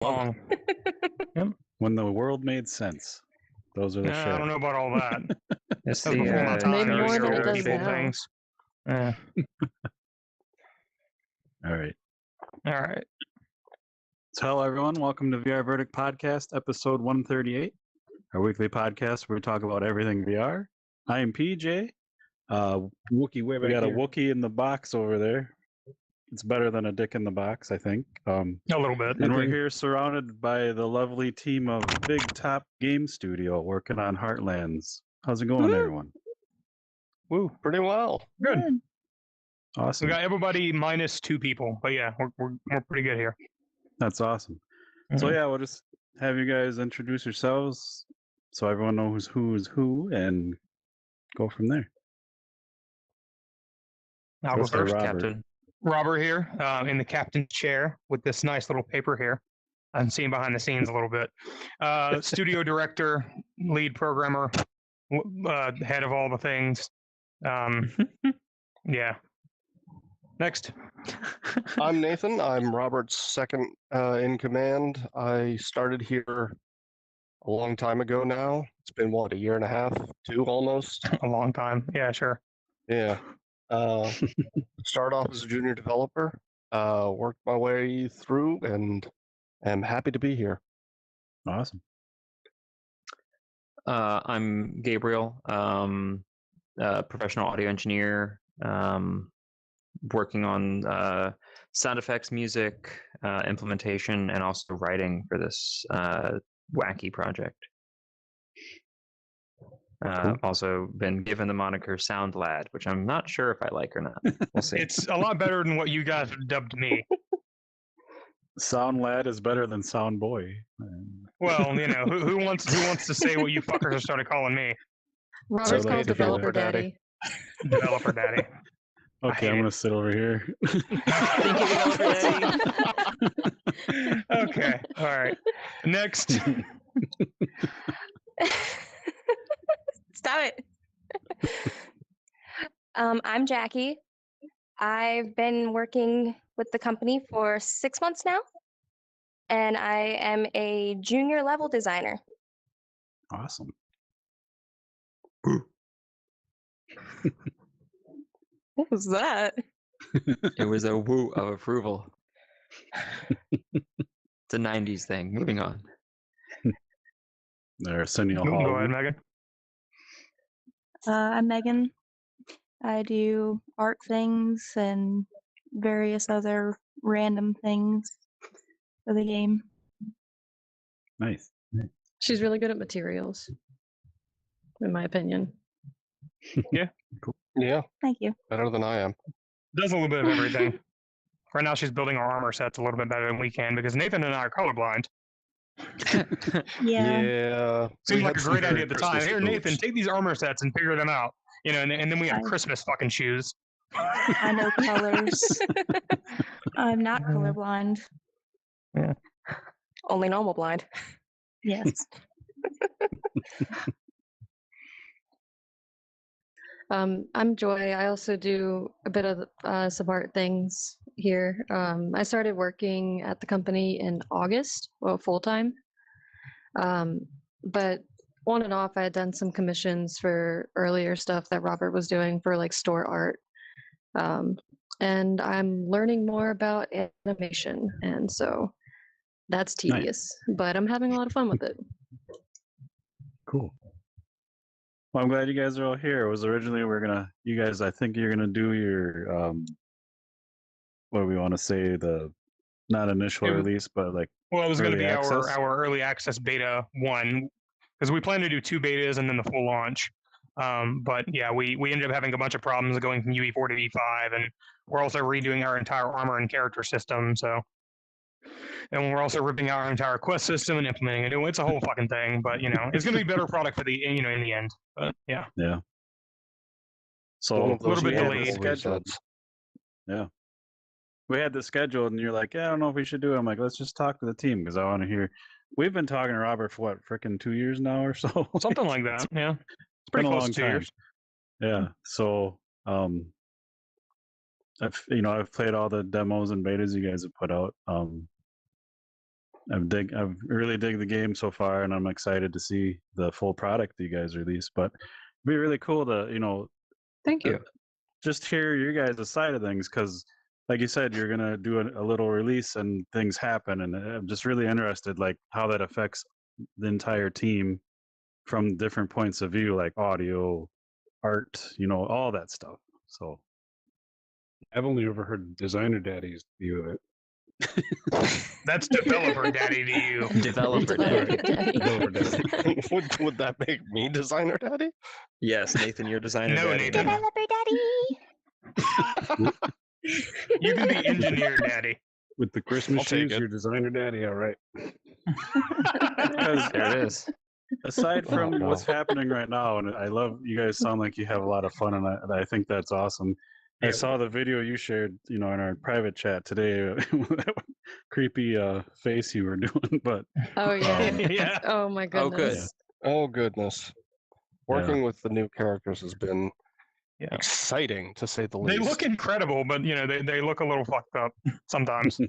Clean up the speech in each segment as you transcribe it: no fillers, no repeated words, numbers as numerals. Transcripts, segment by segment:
long. Yep. When the world made sense. Those are the I don't know about all that. It's That was before my time. Maybe more than it Old does people now. things. Yeah. All right. All right. So hello, everyone. Welcome to VR Verdict Podcast, episode 138, our weekly podcast where we talk about everything VR. I am PJ. Wookie, way We back got a here. Wookiee in the box over there. It's better than a dick in the box, I think. A little bit. And we're Okay. here surrounded by the lovely team of Big Top Game Studio working on Heartlands. How's it going, everyone? Woo, pretty well. Good. Awesome. We got everybody minus 2 people, but yeah, we're pretty good here. That's awesome. So yeah, we'll just have you guys introduce yourselves so everyone knows who's who and go from there. I'll go Let's go, first. Robert. Captain. Robert here, in the captain's chair with this nice little paper here. I'm seeing behind the scenes a little bit. Studio director, lead programmer, head of all the things. Yeah. Next. I'm Nathan. I'm Robert's second in command. I started here a long time ago now. It's been, what, a year and a half, 2 almost? A long time. Yeah, sure. Yeah. Started off as a junior developer, worked my way through, and am happy to be here. Awesome. I'm Gabriel, professional audio engineer, working on sound effects, music, implementation, and also writing for this wacky project. Cool. Also been given the moniker Sound Lad, which I'm not sure if I like or not. We'll see. It's a lot better than what you guys have dubbed me. Sound Lad is better than Sound Boy. Well, you know, who wants to say what you fuckers have started calling me? Robert's So called they- Developer Daddy. Developer Daddy. Okay, hate I'm it. gonna sit over here. Thank you, Developer Daddy. Okay. All right. Next. Stop it. I'm Jackie. I've been working with the company for 6 months now, and I am a junior level designer. Awesome. What was that? It was a woo of approval. It's a 90s thing. Moving on. There, Arsenio Go Hall. ahead, Megan. I'm Megan. I do art things and various other random things for the game. Nice. She's really good at materials, in my opinion. Yeah, Thank you. better than I am. Does a little bit of everything. Right now, she's building our armor sets a little bit better than we can because Nathan and I are colorblind. Yeah. Seemed we like had a some great very idea at the time. Christmas Here, Nathan, boots. take these armor sets and figure them out. You know, and then we have I- Christmas fucking shoes. I know colors. I'm not colorblind. Only normal blind. Yes. I'm Joy. I also do a bit of some art things here. I started working at the company in August, well, full time. But on and off, I had done some commissions for earlier stuff that Robert was doing for like store art. And I'm learning more about animation, and so that's tedious. But I'm having a lot of fun with it. Cool. Well, I'm glad you guys are all here. It was originally I think you're gonna do your what do we want to say, the not initial It was- release, but like Well, it was going to Early be access? our early access beta 1 because we plan to do 2 betas and then the full launch. But yeah, we ended up having a bunch of problems going from UE4 to E5, and we're also redoing our entire armor and character system. So, and we're also ripping out our entire quest system and implementing it. It's a whole fucking thing. But you know, it's going to be a better product for the in the end. But yeah, yeah. So One of little those bit we had delayed. this scheduled. Yeah. We had this scheduled, and you're like, yeah, I don't know if we should do it. I'm like, let's just talk to the team because I want to hear. We've been talking to Robert for what, frickin' 2 years now or so? something like that. Yeah, it's pretty been a close long to 2 time. years. Yeah. So I've played all the demos and betas you guys have put out. I've really dig the game so far, and I'm excited to see the full product that you guys release. But it'd be really cool to Thank you. just hear your guys' side of things, because like you said, you're gonna do a little release and things happen, and I'm just really interested like how that affects the entire team from different points of view, like audio, art, all that stuff. So I've only ever heard designer daddy's view of it. That's developer daddy to you. Developer Developer daddy. daddy. Developer daddy. Would that make me designer daddy? Yes, Nathan, you're designer No, daddy. Nathan. Developer daddy. You can be engineer daddy. With the Christmas I'll take shoes, it. you're designer daddy, all right. because There it is. aside from no. what's happening right now, and I love you guys sound like you have a lot of fun, and I think that's awesome. I Yeah. saw the video you shared, in our private chat today. That creepy face you were doing, but Oh yeah. Yeah. Oh my Oh, good. goodness. Oh goodness. Working with the new characters has been Yeah. exciting to say the They least. look incredible, but they look a little fucked up sometimes.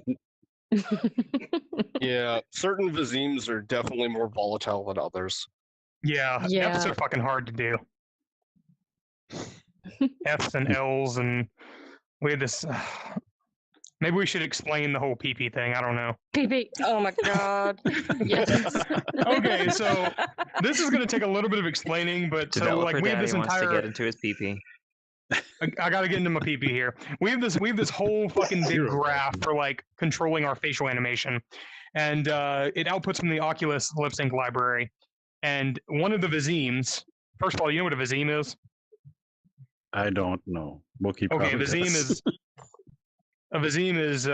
Yeah, certain Vizims are definitely more volatile than others. Yeah, Yeah. F's are fucking hard to do. F's and L's, and we had this. Maybe we should explain the whole PP thing. I don't know. PP. Oh my god. Yes. Okay, so this is going to take a little bit of explaining, but so Developer like we have daddy this wants to entire. get into his PP. I got to get into my PP here. We have this whole fucking big Zero. graph for like controlling our facial animation, and it outputs from the Oculus lip sync library. And one of the Vizims. First of all, you know what a Vizim is? I don't know. Wookie Okay, probably Vizim does. is a Vizim is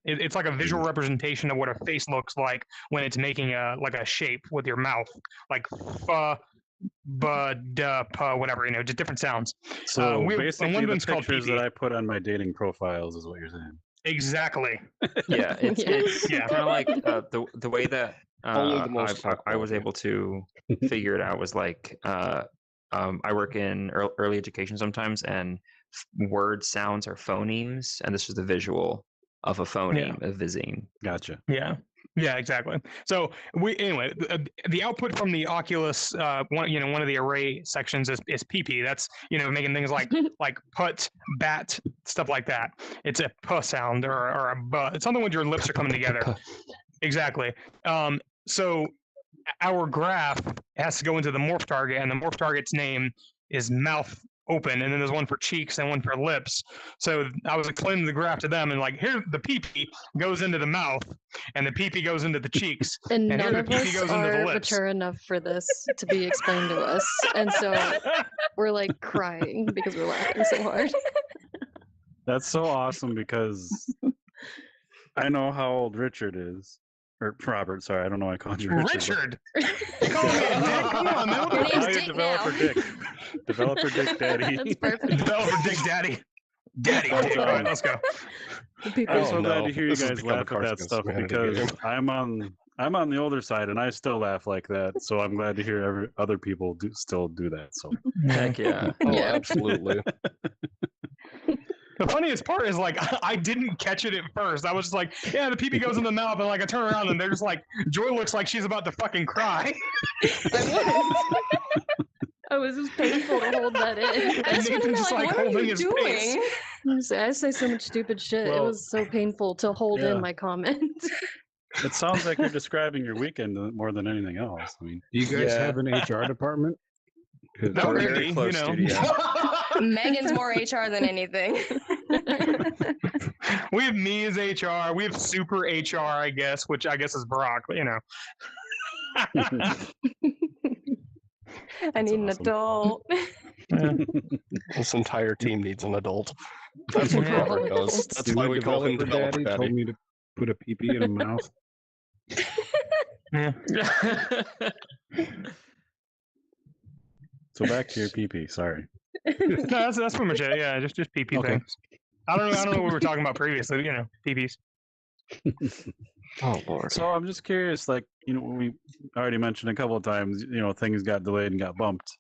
it's like a visual representation of what a face looks like when it's making a shape with your mouth, like f, b, d, p, whatever, just different sounds. So and one basically, of the them's called pictures PP. that I put on my dating profiles is what you're saying. Exactly. Yeah, it's Yeah. it's Yeah. kind of like the way that Only the most I was hardcore, yeah. able to figure it out was like I work in early education sometimes, and word sounds are phonemes, and this is the visual of a phoneme, a vizine. Gotcha. Yeah. Yeah, exactly. So the output from the Oculus one of the array sections is PP. That's making things like put, bat, stuff like that. It's a p sound or a b. It's something when your lips are coming together. Exactly. So our graph has to go into the morph target, and the morph target's name is mouth open, and then there's one for cheeks and one for lips. So I was explaining the graph to them, and like, here the PP goes into the mouth, and the PP goes into the cheeks. And And here none the of PP us goes into the are lips. mature enough for this to be explained to us. And so we're like crying because we're laughing so hard. That's so awesome because I know how old Richard is. Or Robert, sorry, I don't know why I called you Richard. Richard, you call me a dick? Come on, man. Your What the name's Now you're Dick Developer now. Dick. Developer Dick Daddy. That's perfect. Developer Dick Daddy. Daddy Dick. All right, let's go. PP. I'm Oh, so glad no. to hear you This has guys become a laugh at that Cards stuff Against Humanity because game. I'm on the older side and I still laugh like that. So I'm glad to hear other people still do that. So Heck yeah. Oh, Yeah. absolutely. The funniest part is like I didn't catch it at first. I was just like, yeah, the PP goes in the mouth, and like I turn around and they're just like, Joy looks like she's about to fucking cry. Oh, it was just painful to hold that in. I just want to know, Nathan's, like, like, what are holding you his face. doing? I say so much stupid shit. It Well, was so painful to hold yeah. in my comment. it sounds like you're describing your weekend more than anything else. I mean, Do you guys Yeah. have an HR department? 'Cause That would very be, close studio. Megan's more HR than anything. We have me as HR. We have super HR, I guess, which I guess is Brock. But I need an awesome. adult. This entire team needs an adult. That's what Yeah. Robert does. That's See, why when we call him Developer told Daddy. me to put a PP in a mouth. yeah. so back to your PP. Sorry. No, that's pretty much it. Yeah, just PP Okay. things. I don't know what we were talking about previously. PPs. Oh Lord. So I'm just curious, like, we already mentioned a couple of times, things got delayed and got bumped.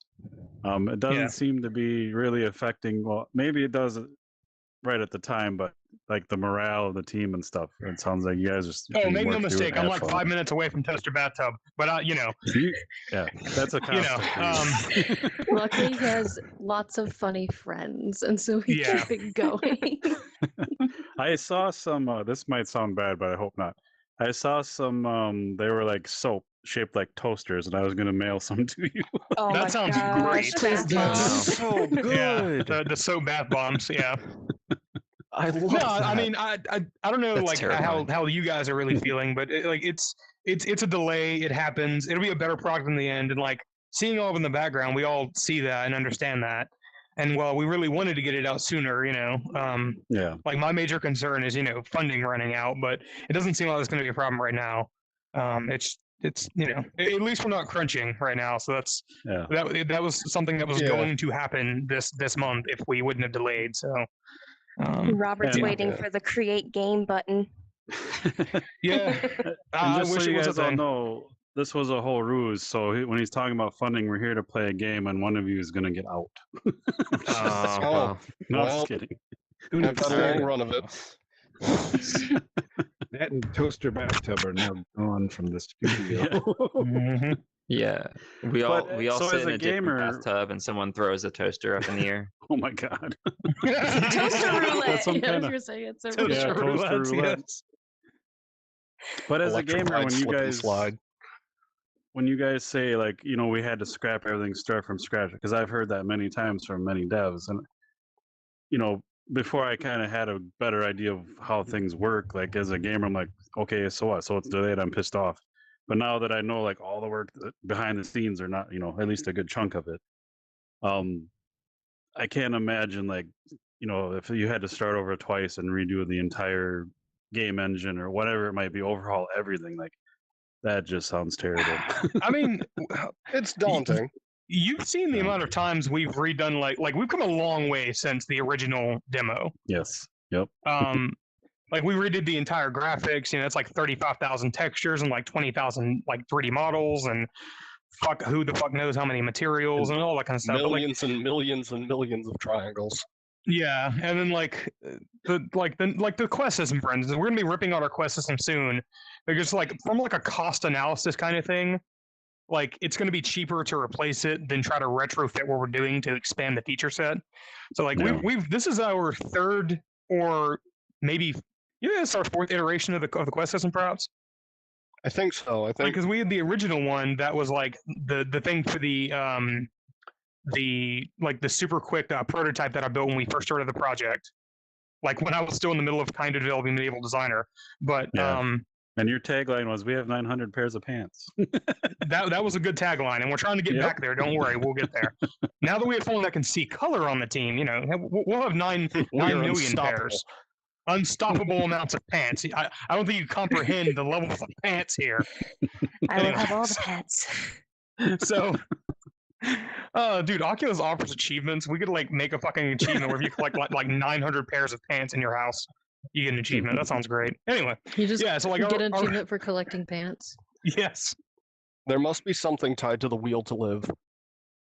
It doesn't Yeah. seem to be really affecting, well, maybe it does right at the time, but like the morale of the team and stuff. It sounds like you guys are. Oh, you make no work through it mistake. and I'm have like fun. 5 minutes away from toaster bathtub, but you know, Yeah, that's a you know, constant. for you. Luckily, he has lots of funny friends, and so we Yeah. keep it going. I saw some. This might sound bad, but I hope not. I saw some. They were like soap shaped like toasters, and I was gonna mail some to you. Oh That my sounds gosh, great. bath bombs. Wow. so good. yeah, the soap bath bombs. Yeah. I love No, that. I mean, I don't know, That's like terrifying. how you guys are really feeling, but like it's a delay. It happens. It'll be a better product in the end, and like seeing all of it in the background, we all see that and understand that. And while we really wanted to get it out sooner, you know, Yeah. like my major concern is, you know, funding running out, but it doesn't seem like it's going to be a problem right now. It's you know, at least we're not crunching right now, so that's Yeah. that was something that was Yeah. going to happen this month if we wouldn't have delayed. So Robert's And- waiting Yeah. for the create game button. yeah, And I just so wish it you was a guys all thing. know, this was a whole ruse. So when he's talking about funding, we're here to play a game, and one of you is going to get out. Oh, Oh. well, No, I'm Well, just kidding. Who I've needs had a long that? run of it. That and toaster bathtub are now gone from the studio. Mhm. yeah. We all But, we all so sit as in a a different gamer- bathtub, and someone throws a toaster up in the air. Oh my god. Toaster roulette. That's some Yeah, I kind was of. gonna say it's a Toaster Yeah, toaster roulettes, roulette. yes. But as a gamer, Electrified when you slip and guys slide. when you guys say like, you know, we had to scrap everything, start from scratch, because I've heard that many times from many devs, and you know, before I kind of had a better idea of how things work, like as a gamer, I'm like, okay, so what? So it's delayed. I'm pissed off. But now that I know like all the work behind the scenes, or not, you know, at least a good chunk of it, I can't imagine like, you know, if you had to start over twice and redo the entire game engine or whatever it might be, overhaul everything, like that just sounds terrible. I mean, It's daunting. you've seen the Yeah. amount of times we've redone like we've come a long way since the original demo. Yes. Yep. Like we redid the entire graphics. You know, it's like 35,000 textures and like 20,000 like 3D models and who the fuck knows how many materials and all that kind of stuff. But, like, Millions and millions and millions of triangles. yeah, and then like the quest system, for instance, we're gonna be ripping out our quest system soon because like from like a cost analysis kind of thing, like it's gonna be cheaper to replace it than try to retrofit what we're doing to expand the feature set. So like Yeah. we've this is our third or maybe it's our fourth iteration of the quest system, perhaps. I think so. I think Because we had the original one that was like the thing for the super quick prototype that I built when we first started the project, like when I was still in the middle of kind of developing Medieval Designer. But Yeah. And your tagline was, "We have 900 pairs of pants." that was a good tagline, and we're trying to get Yep. back there. Don't worry, we'll get there. Now that we have someone that can see color on the team, you know, we'll have 9 we are million unstoppable. pairs. Unstoppable amounts of pants. I don't think you comprehend the levels of pants here. I will have all the pets. So, dude, Oculus offers achievements. We could like make a fucking achievement where if you collect like 900 pairs of pants in your house, you get an achievement. That sounds great. Anyway, You just yeah. So like, get an achievement for collecting pants. yes, there must be something tied to the wheel to live.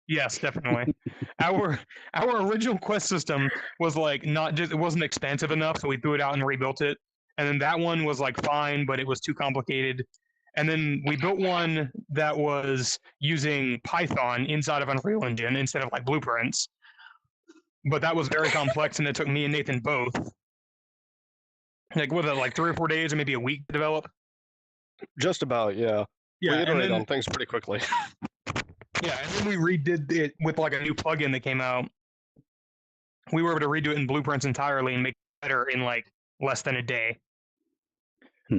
yes, definitely. our original quest system was like not just it wasn't expensive enough, so we threw it out and rebuilt it. And then that one was like fine, but it was too complicated. And then we built one that was using Python inside of Unreal Engine instead of like blueprints. But that was very complex, and it took me and Nathan both like what, like 3 or 4 days or maybe a week to develop. Just about, yeah. We and iterate then, on things pretty quickly. yeah, and then we redid it with like a new plugin that came out. We were able to redo it in blueprints entirely and make it better in like less than a day.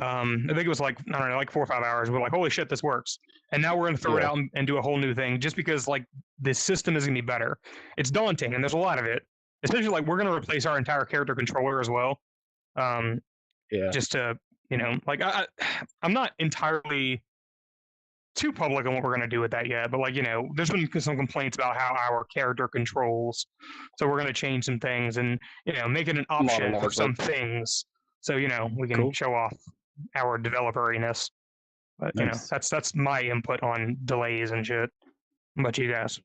I think it was like, I don't know, like 4 or 5 hours. We're like, holy shit, this works. And now we're going to throw it Yeah. out and do a whole new thing just because like the system is going to be better. It's daunting and there's a lot of it. Especially like we're going to replace our entire character controller as well. Yeah. Just to, you know, like I'm not entirely too public on what we're going to do with that yet, but like, you know, there's been some complaints about how our character controls. So we're going to change some things and, you know, make it an option for Modernize some it. things. So, you know, we can Cool. show off our developeriness. But, you know, Nice. that's my input on delays and shit. What about you guys?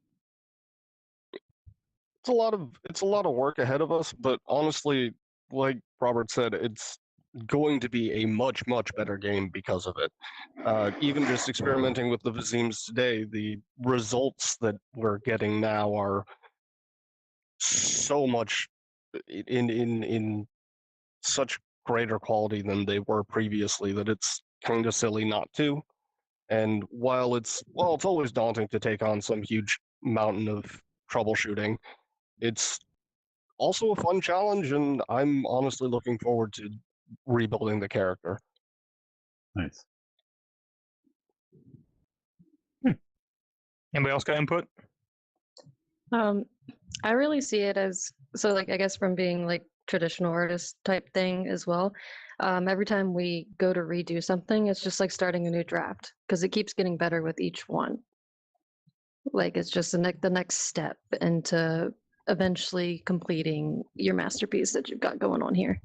It's a lot of work ahead of us, but honestly, like Robert said, it's going to be a much, much better game because of it. Even just experimenting with the Vizims today, the results that we're getting now are so much in such greater quality than they were previously that it's kind of silly not to. And while it's always daunting to take on some huge mountain of troubleshooting, it's also a fun challenge, and I'm honestly looking forward to rebuilding the character. Nice. Anybody else got input? I really see it as so like I guess from being like traditional artist type thing as well. Every time we go to redo something, it's just like starting a new draft because it keeps getting better with each one. Like it's just the next step into eventually completing your masterpiece that you've got going on here.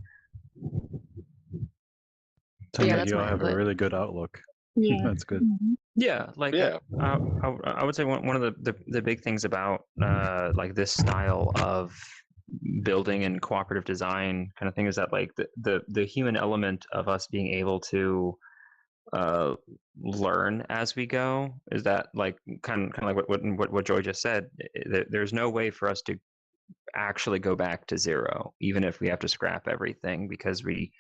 Sounds Yeah, like that's you all my have a input. really good outlook. Yeah. That's good. Yeah, like Yeah. I would say one of the big things about like this style of building and cooperative design kind of thing is that like the human element of us being able to learn as we go is that like kind of like what Joy just said. There's no way for us to actually go back to zero, even if we have to scrap everything, because we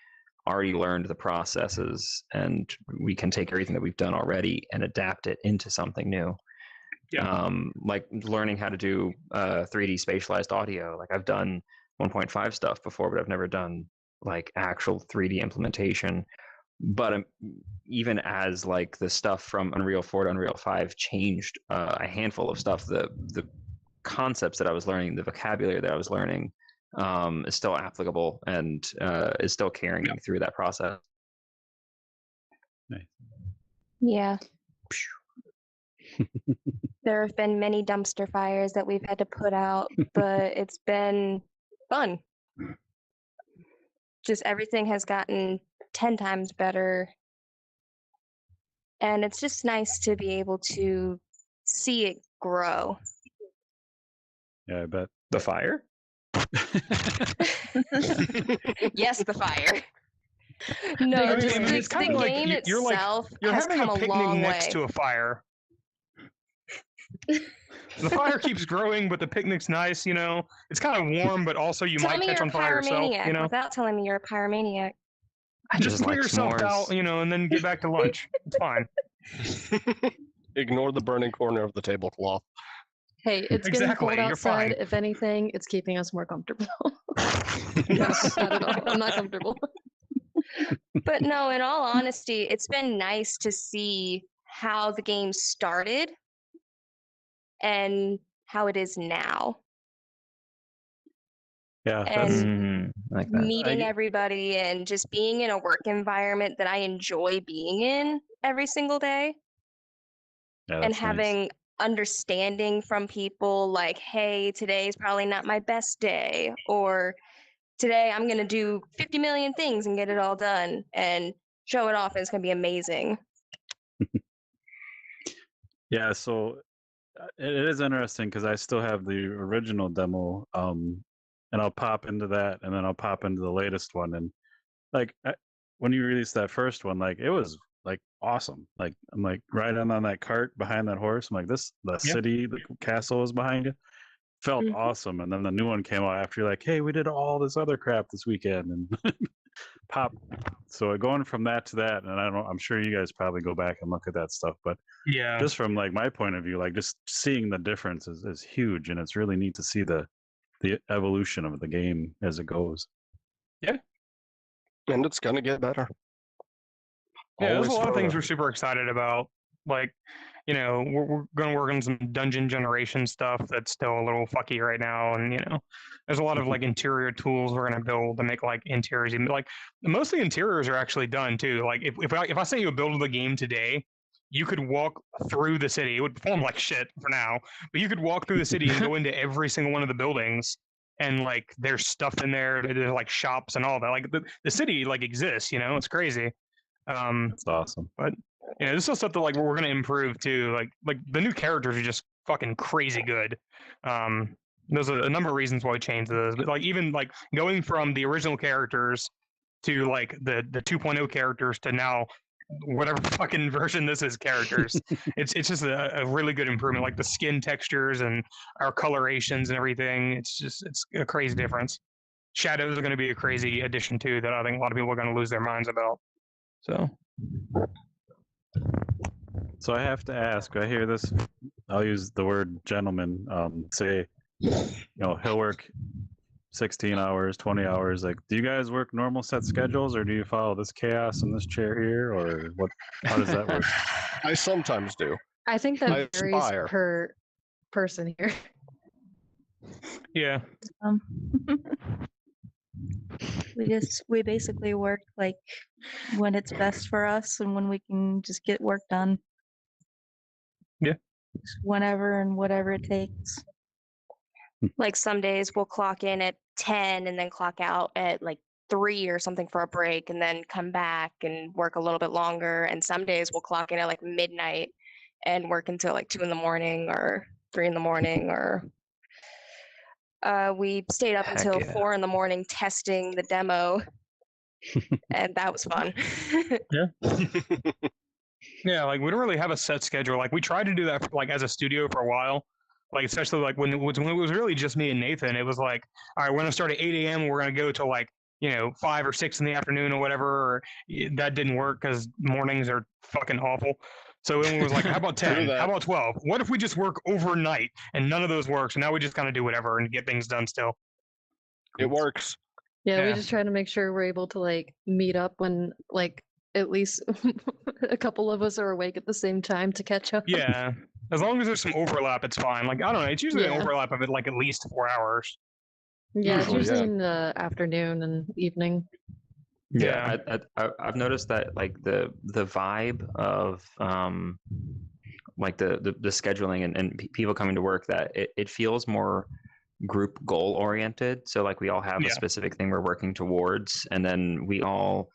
already learned the processes and we can take everything that we've done already and adapt it into something new. Yeah. Like learning how to do 3D spatialized audio. Like I've done 1.5 stuff before, but I've never done like actual 3D implementation. But even as like the stuff from Unreal 4 to Unreal 5 changed a handful of stuff, the concepts that I was learning, the vocabulary that I was learning, is still applicable and is still carrying me through that process. Nice. Yeah. There have been many dumpster fires that we've had to put out, but it's been fun. Just everything has gotten 10 times better. And it's just nice to be able to see it grow. Yeah, I bet. The fire? Yes, the fire. No, I just mean, the, it's kind of the like game you're like itself you're has having come a a picnic long next way. to a fire. The fire keeps growing, but the picnic's nice. You know, it's kind of warm, but also you Tell might me catch you're on a fire yourself. pyromaniac You know, without telling me you're a pyromaniac. I just put like yourself s'mores. out. You know, and then get back to lunch. It's fine. Ignore the burning corner of the tablecloth. Hey, it's getting Exactly, cold you're outside. fine. If anything, it's keeping us more comfortable. Yes. Not at all. I'm not comfortable. But no, in all honesty, it's been nice to see how the game started and how it is now. Yeah, that's And like that. meeting everybody and just being in a work environment that I enjoy being in every single day. yeah, And that's nice. having understanding from people like, hey, today's probably not my best day, or today I'm going to do 50 million things and get it all done and show it off, and it's going to be amazing. Yeah, so it is interesting because I still have the original demo, and I'll pop into that, and then I'll pop into the latest one, and like when you released that first one, like it was like awesome. Like I'm like riding on that cart behind that horse. I'm like the city, the castle is behind you. Felt awesome. And then the new one came out after you're like, hey, we did all this other crap this weekend and pop. So going from that to that, and I'm sure you guys probably go back and look at that stuff, but Yeah. just from like my point of view, like just seeing the difference is huge, and it's really neat to see the evolution of the game as it goes. And it's going to get better. Yeah, there's Always a lot of things further. we're super excited about. Like, you know, we're going to work on some dungeon generation stuff that's still a little fucky right now. And, you know, there's a lot of like interior tools we're going to build to make like interiors. Like, most of the interiors are actually done too. Like, if I say you build the game today, you could walk through the city. It would perform like shit for now, but you could walk through the city and go into every single one of the buildings. And like, there's stuff in there. There's like shops and all that. Like, the city like exists. You know, it's crazy. That's awesome. But you know, this is stuff that like we're gonna improve too. Like the new characters are just fucking crazy good. There's a number of reasons why we changed those, but like even like going from the original characters to like the 2.0 characters to now whatever fucking version this is characters. it's just a really good improvement, like the skin textures and our colorations and everything. It's a crazy difference. Shadows are going to be a crazy addition too that I think a lot of people are going to lose their minds about. So I have to ask, I hear this, I'll use the word gentleman, say, he'll work 16 hours, 20 hours. Like, do you guys work normal set schedules, or do you follow this chaos in this chair here, or what? How does that work? I sometimes do. I think I that varies aspire. per person here. Yeah. We basically work like when it's best for us and when we can just get work done. Yeah. Just whenever and whatever it takes. Like some days we'll clock in at 10 and then clock out at like 3 or something for a break and then come back and work a little bit longer. And some days we'll clock in at like midnight and work until like 2 in the morning or 3 in the morning, or we stayed up Heck until yeah. 4 in the morning testing the demo. And that was fun. Yeah, like we don't really have a set schedule. Like we tried to do that like as a studio for a while. Like especially like when it was really just me and Nathan, it was like, all right, we're gonna start at 8 a.m. We're gonna go till like 5 or 6 in the afternoon or whatever. Or, that didn't work because mornings are fucking awful. So it was like, how about 10? How about 12? What if we just work overnight and none of those work? So now we just kind of do whatever and get things done still. It works. Yeah, we Yeah. just try to make sure we're able to like meet up when like at least a couple of us are awake at the same time to catch up. Yeah, as long as there's some overlap, it's fine. Like I don't know, it's usually an Yeah. overlap of it like at least 4 hours. Yeah, it's Usually, usually yeah. in the afternoon and evening. Yeah, I've noticed that like the vibe of like the scheduling and people coming to work, that it feels more group goal oriented. So like we all have a specific thing we're working towards, and then we all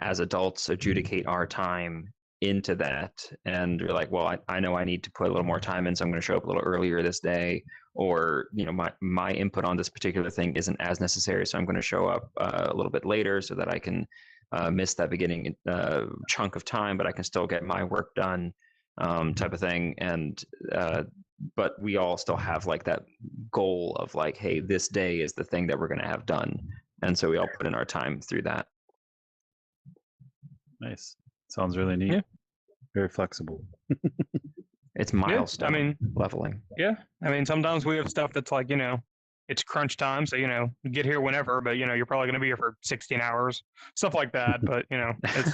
as adults adjudicate our time into that, and we're like, well, I know I need to put a little more time in, so I'm going to show up a little earlier this day, or my input on this particular thing isn't as necessary, so I'm going to show up a little bit later so that I can miss that beginning chunk of time, but I can still get my work done, type of thing. And but we all still have like that goal of like, hey, this day is the thing that we're going to have done, and so we all put in our time through that. Nice. Sounds really neat. Yeah. Very flexible. It's milestone leveling. Yeah, I mean, sometimes we have stuff that's like, it's crunch time, so get here whenever, but you're probably going to be here for 16 hours, stuff like that. But it's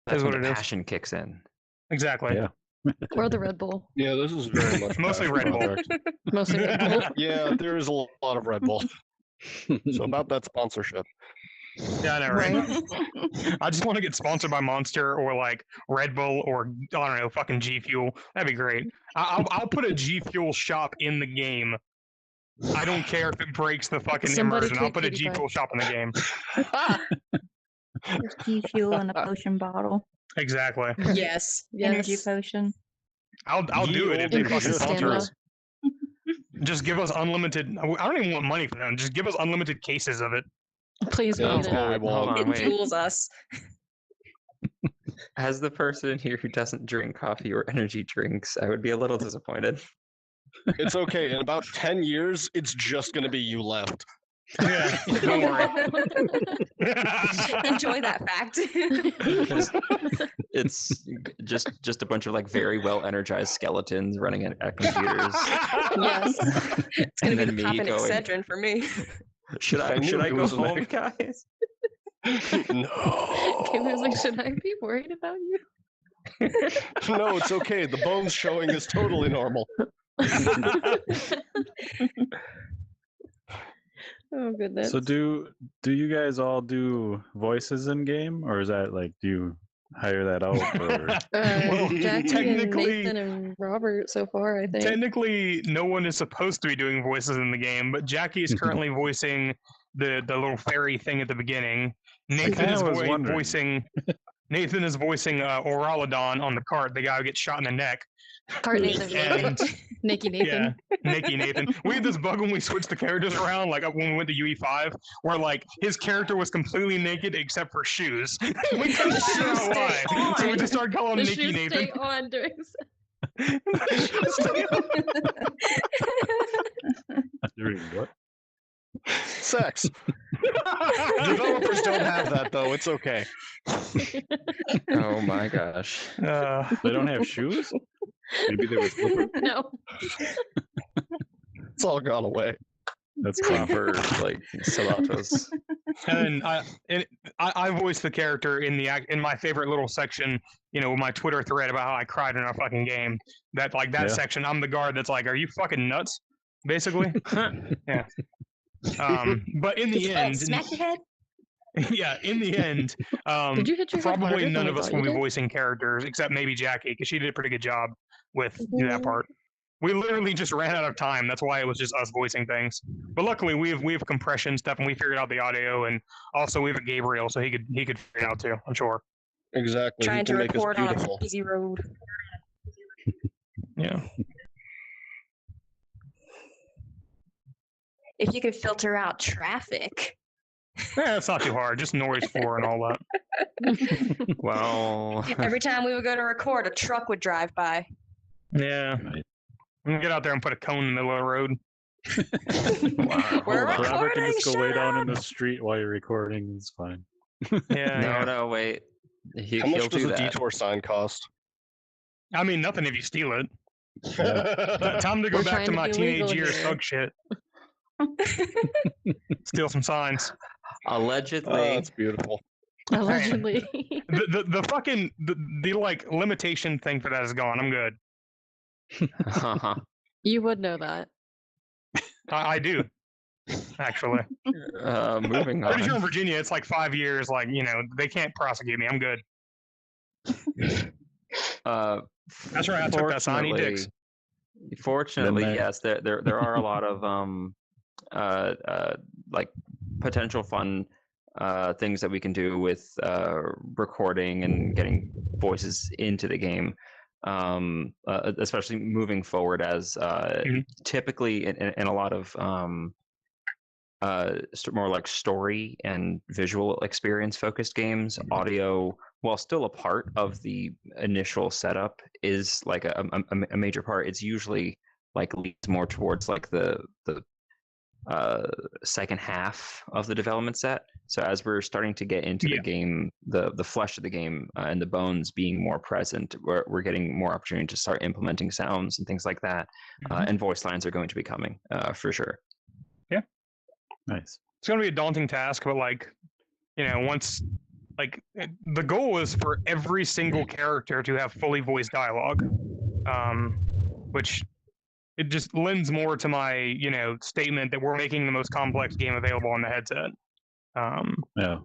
That's what when the it is. passion kicks in. Exactly. Yeah. Or the Red Bull. Yeah, this is very much Mostly Red Bull. Mostly Red Bull. Yeah, there is a lot of Red Bull. So about that sponsorship. Yeah, I know, right? I just want to get sponsored by Monster or like Red Bull or I don't know, fucking G Fuel. That'd be great. I'll put a G Fuel shop in the game. I don't care if it breaks the fucking Somebody immersion. I'll kick put a PewDiePie. G Fuel shop in the game. There's G Fuel in a potion bottle. Exactly. Yes. Energy potion. I'll do it if they fucking Increases sponsor stamina. us. Just give us unlimited. I don't even want money for them. Just give us unlimited cases of it. Please Yeah, read that's it. what we want. Hold on, It wait. fuels us. As the person here who doesn't drink coffee or energy drinks, I would be a little disappointed. It's okay. In about 10 years, it's just going to be you left. Yeah, don't worry. Enjoy that fact. Because it's just a bunch of like very well energized skeletons running at computers. Yes. It's going And to be then the me popping going- Excedrin for me. Should I I knew it go was an home, egg. guys? No. Gamer's like, should I be worried about you? No, it's okay. The bones showing is totally normal. Oh goodness. So do you guys all do voices in game, or is that like, do you hire that out? Or Well, Jackie and technically- Nathan and Robert so far, I think. Technically, no one is supposed to be doing voices in the game, but Jackie is currently voicing the little fairy thing at the beginning. Nathan kinda is was wondering. voicing Nathan is voicing Oralodon on the cart, the guy who gets shot in the neck. Cart Nathan. And Nikki Nathan. yeah, Nikki Nathan. We had this bug when we switched the characters around, like when we went to UE5, where like his character was completely naked except for shoes. We couldn't figure out why, so we just started calling him The Nikki shoes Nathan. stay on during During what? Sex. Developers don't have that though. It's okay. Oh my gosh. They don't have shoes? Maybe they were slippery. No. It's all gone away. That's Proper like Salatos. And I voiced the character in my favorite little section, my Twitter thread about how I cried in a fucking game. That Yeah. section, I'm the guard that's like, are you fucking nuts? Basically. Yeah. But in the end, Smack your head. yeah, in the end, Did you hit your head probably harder none than of I us thought will you be did? voicing characters except maybe Jackie, because she did a pretty good job with that part. We literally just ran out of time. That's why it was just us voicing things. But luckily, we have compression stuff, and we figured out the audio, and also we have a Gabriel, so he could figure it out too. I'm sure. Exactly. Trying He to can make us record on a beautiful. busy road. Yeah. If you could filter out traffic. Yeah, it's not too hard. Just noise floor and all that. Well, Every time we would go to record, a truck would drive by. Yeah. Right. I'm gonna get out there and put a cone in the middle of the road. wow. We're hold on. Robert can recording, just go lay shut down in up. the street while you're recording. It's fine. Yeah. No, yeah. no, wait. How much He'll does do a that. detour sign cost? I mean, nothing if you steal it. Yeah. Time to go We're back trying to to my be teenage legal years here. thug shit. Steal some signs. Allegedly. Oh, that's beautiful. Allegedly. The fucking the like limitation thing for that is gone. I'm good. You would know that. I do. Actually. Moving Pretty sure in on. Virginia it's like 5 years, like, they can't prosecute me. I'm good. That's right, I took that sign, eat dicks. Fortunately, Then they- yes, there are a lot of like potential fun things that we can do with recording and getting voices into the game, especially moving forward as typically in a lot of more like story and visual experience focused games, audio, while still a part of the initial setup, is like a major part. It's usually like leads more towards like the second half of the development set. So as we're starting to get into the game, the flesh of the game and the bones being more present, we're getting more opportunity to start implementing sounds and things like that. And voice lines are going to be coming for sure. Nice. It's gonna be a daunting task, but like, once the goal is for every single character to have fully voiced dialogue, which it just lends more to my statement that we're making the most complex game available on the headset. Yeah.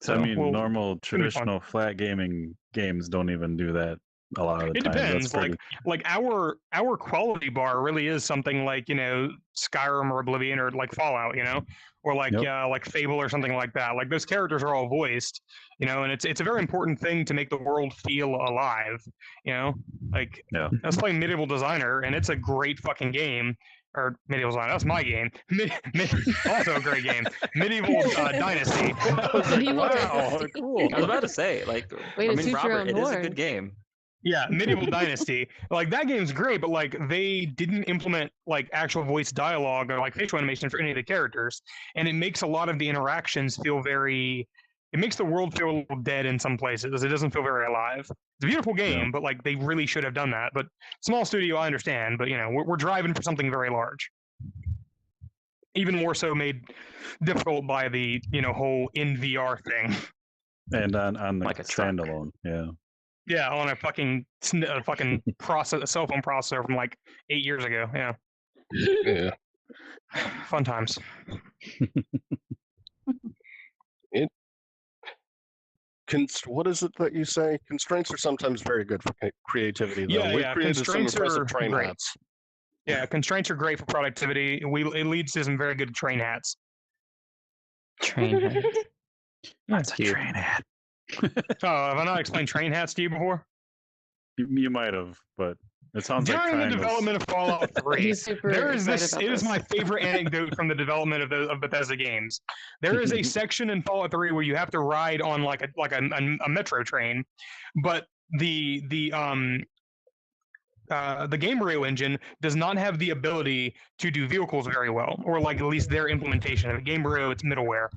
So I mean, we'll- normal be fun. traditional flat gaming games don't even do that a lot of the It time. That's depends. pretty- Like our quality bar really is something like Skyrim or Oblivion or like Fallout, or like Yep. like Fable or something like that. Like those characters are all voiced, and it's a very important thing to make the world feel alive. Like Yeah. I was playing Medieval Designer, and it's a great fucking game. Or Medieval Designer, that's my game. Also a great game. Medieval Dynasty. Medieval wow, Dynasty. cool. I was about to say, like, Way to toot your Robert, own it is a horn. good game. Yeah, Medieval Dynasty. Like that game's great, but like they didn't implement like actual voice dialogue or like facial animation for any of the characters, and it makes a lot of the interactions feel very. It makes the world feel a little dead in some places. It doesn't feel very alive. It's a beautiful game, but like they really should have done that. But small studio, I understand. But we're driving for something very large. Even more so made difficult by the whole in VR thing. And on the Like a truck. standalone. Yeah. Yeah, on a fucking a cell phone processor from like 8 years ago. Yeah, Yeah. fun times. What is it that you say? Constraints are sometimes very good for creativity, though. Yeah, We've yeah, created some constraints impressive are train great. hats. Yeah, constraints are great for productivity. It leads to some very good train hats. Train head. That's Cute. hat. Have I not explained train hats to you before? You might have, but it sounds like During the triangles. development of Fallout 3, He's super there is excited this. about It is this. my favorite anecdote from the development of Bethesda games. There is a section in Fallout 3 where you have to ride on like a metro train, but the Gamebryo engine does not have the ability to do vehicles very well, or like at least their implementation of it. Gamebryo, it's middleware.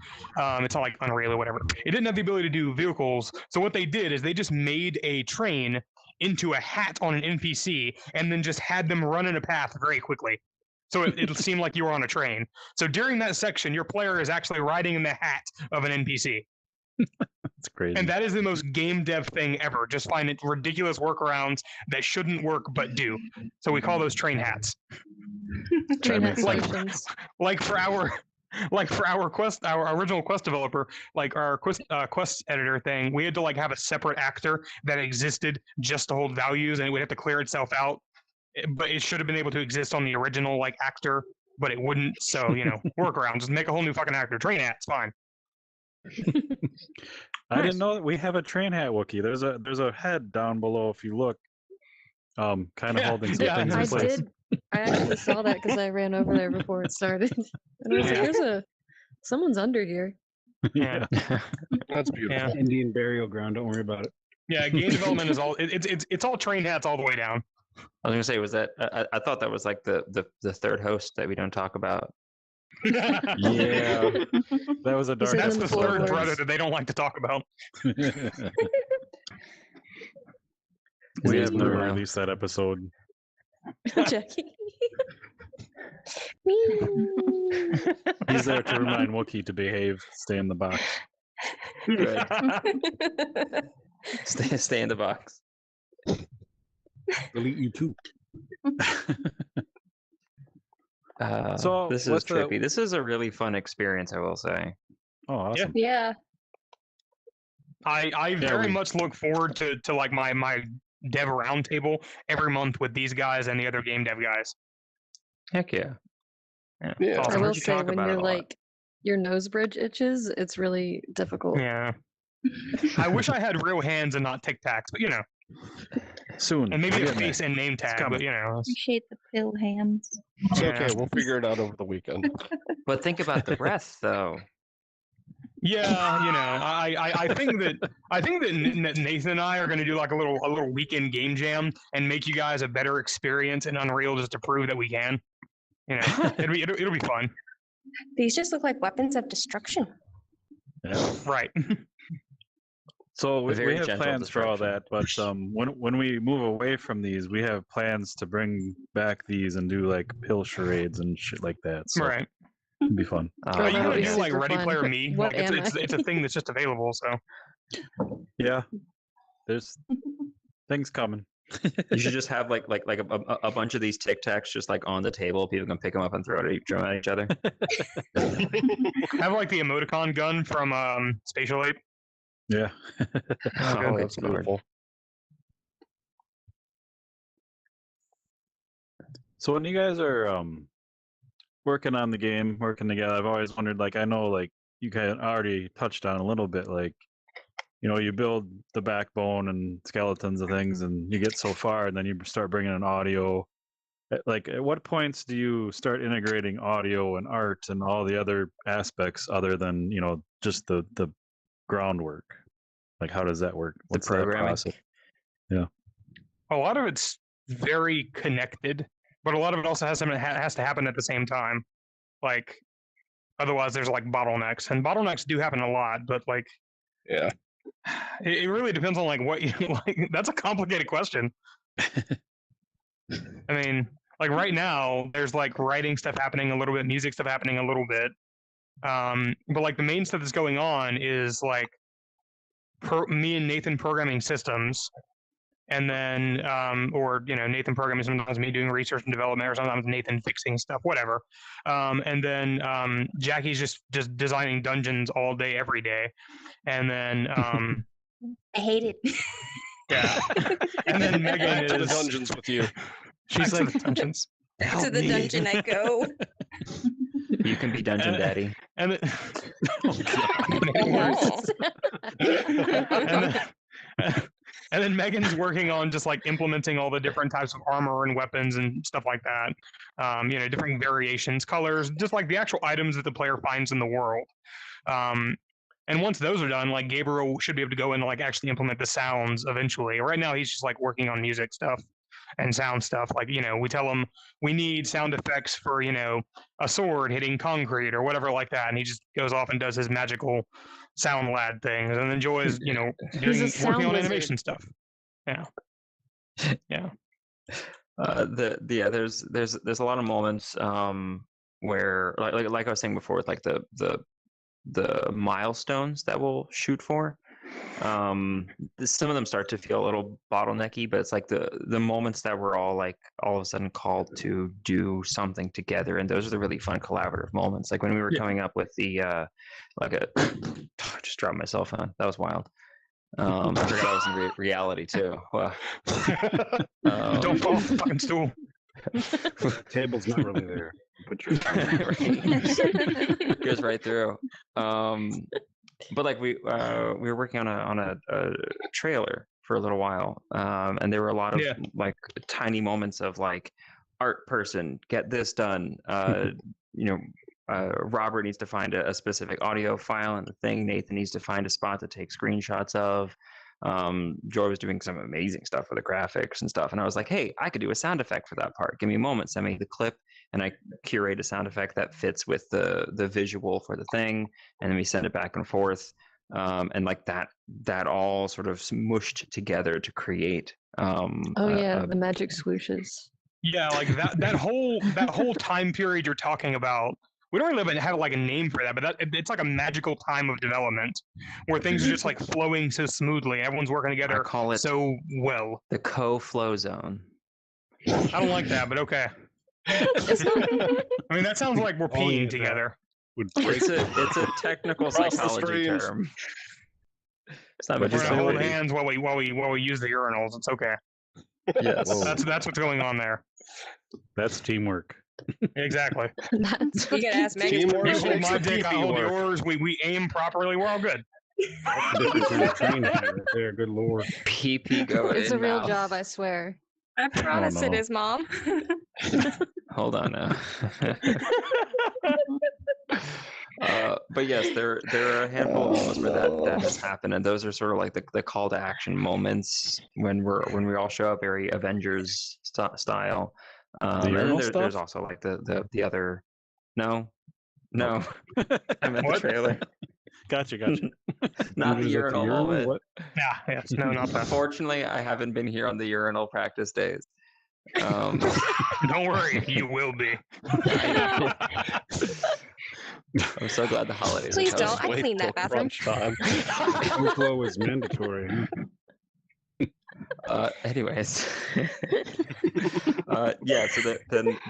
It's not like Unreal or whatever. It didn't have the ability to do vehicles, so what they did is they just made a train into a hat on an NPC and then just had them run in a path very quickly. So it seemed like you were on a train. So during that section, your player is actually riding in the hat of an NPC. That's crazy. And that is the most game dev thing ever. Just find it ridiculous workarounds that shouldn't work but do. So we call those train hats. Train hat makes sense. solutions. Like for our quest, our original quest developer, like our quest editor thing, we had to like have a separate actor that existed just to hold values, and it would have to clear itself out. But it should have been able to exist on the original like actor, but it wouldn't. So workaround, just make a whole new fucking actor. Train hat, it's fine. I didn't know that we have a train hat Wookiee. There's a head down below if you look. Kind of holding some things in I place. did. I actually saw that because I ran over there before it started, and I was like, someone's under here." Yeah. That's beautiful. Yeah. Indian burial ground. Don't worry about it. Yeah, game development is all it's all train hats all the way down. I was gonna say, was that I thought that was like the third host that we don't talk about. Yeah, that was a This dark. That's the Isn't third Floorboards. brother that they don't like to talk about. We Is have it never Bruno? released that episode. Jackie. He's there to remind Wookiee to behave, stay in the box. Good. Stay in the box. Delete you too. So, This is what's the- trippy. This is a really fun experience, I will say. Oh, awesome. Yeah. I very much look forward to like my dev roundtable every month with these guys and the other game dev guys. Heck yeah. Yeah. Awesome. I will You say, talk when about it you're a lot. like your nose bridge itches, it's really difficult. Yeah. I wish I had real hands and not tic tacs, but Soon. and maybe we're a getting there. face and name tag, coming. but Appreciate the pill hands. It's Yeah. okay. We'll figure it out over the weekend. But think about the breath, though. yeah, I think that Nathan and I are going to do like a little weekend game jam and make you guys a better experience in Unreal just to prove that we can. It'll be fun, These just look like weapons of destruction. Yeah. right? So we very have gentle plans for all that, destruction. but when we move away from these, we have plans to bring back these and do like pill charades and shit like that. So Right. it'd be fun. Oh, Are that you would gonna be do like super Ready fun. Player Me? What Like, am it's a thing that's just available. So Yeah, there's things coming. You should just have like a bunch of these Tic Tacs just like on the table. People can pick them up and throw them at each other. have like the emoticon gun from Spatial Ape. Yeah. Oh, Oh, good that's lord. beautiful. So when you guys are working on the game, working together, I've always wondered, like, I know, like, you kind of already touched on a little bit, like, you build the backbone and skeletons and things, and you get so far, and then you start bringing in audio. Like, at what points do you start integrating audio and art and all the other aspects other than, just the groundwork? Like, how does that work? What's that programming? process? A lot of it's very connected, but a lot of it also has to happen at the same time. Like, otherwise, there's like bottlenecks, and bottlenecks do happen a lot. But like, Yeah. it really depends on like what you like. That's a complicated question. I mean, like right now, there's like writing stuff happening a little bit, music stuff happening a little bit. But like the main stuff that's going on is like me and Nathan programming systems, and then Nathan programming, sometimes me doing research and development, or sometimes Nathan fixing stuff, whatever. And then Jackie's just designing dungeons all day, every day, and then I hate it. yeah, and then Megan Back to the is dungeons with you. she's Back to like dungeons. To the dungeon I go. You can be dungeon daddy. And then, Oh. and then Megan's working on just like implementing all the different types of armor and weapons and stuff like that. Different variations, colors, just like the actual items that the player finds in the world. And once those are done, like Gabriel should be able to go in and like actually implement the sounds eventually. Right now, he's just like working on music stuff and sound stuff. Like, we tell him we need sound effects for, a sword hitting concrete or whatever like that. And he just goes off and does his magical sound lad things and enjoys, working on animation stuff. Yeah. Yeah. There's a lot of moments where like I was saying before with like the milestones that we'll shoot for. Some of them start to feel a little bottlenecky, but it's like the moments that we're all like all of a sudden called to do something together, and those are the really fun collaborative moments. Like when we were coming up with the I just dropped my cell phone. That was wild. I forgot I was in reality too. Wow. Don't fall off the fucking stool. The table's not really there. Put your goes right through. But like we were working on a trailer for a little while, and there were a lot of like tiny moments of like art person get this done. Robert needs to find a specific audio file in the thing. Nathan needs to find a spot to take screenshots of. Joy was doing some amazing stuff with the graphics and stuff, and I was like, hey, I could do a sound effect for that part. Give me a moment. Send me the clip, and I curate a sound effect that fits with the visual for the thing, and then we send it back and forth, and like that all sort of smushed together to create the magic swooshes. Yeah, like that whole time period you're talking about. We don't really have like a name for that, but it's like a magical time of development where things are just like flowing so smoothly. Everyone's working together. I call it so well. The co-flow zone. I don't like that, but okay. I mean, that sounds like we're peeing together. It's a technical psychology term. It's not We're gonna hold hands while we use the urinals. It's okay. Yes, that's what's going on there. That's teamwork. Exactly. That's You gotta ask Megan. You hold my dick, I hold yours. We aim properly. We're all good. That's the difference in a train right there. Good lord. PP going. It's a real now. job, I swear. I promise it is, Mom. Hold on now. But yes, there are a handful of moments where that has happened, and those are sort of like the call to action moments when we all show up very Avengers style. And then there's also like the other no I meant the trailer. Gotcha. Not the urinal moment. What? Yes, no, not that. Unfortunately, I haven't been here on the urinal practice days. Don't worry, you will be. I'm so glad the holidays. Please are don't. coming. I cleaned that bathroom. Flow is mandatory. Anyways, So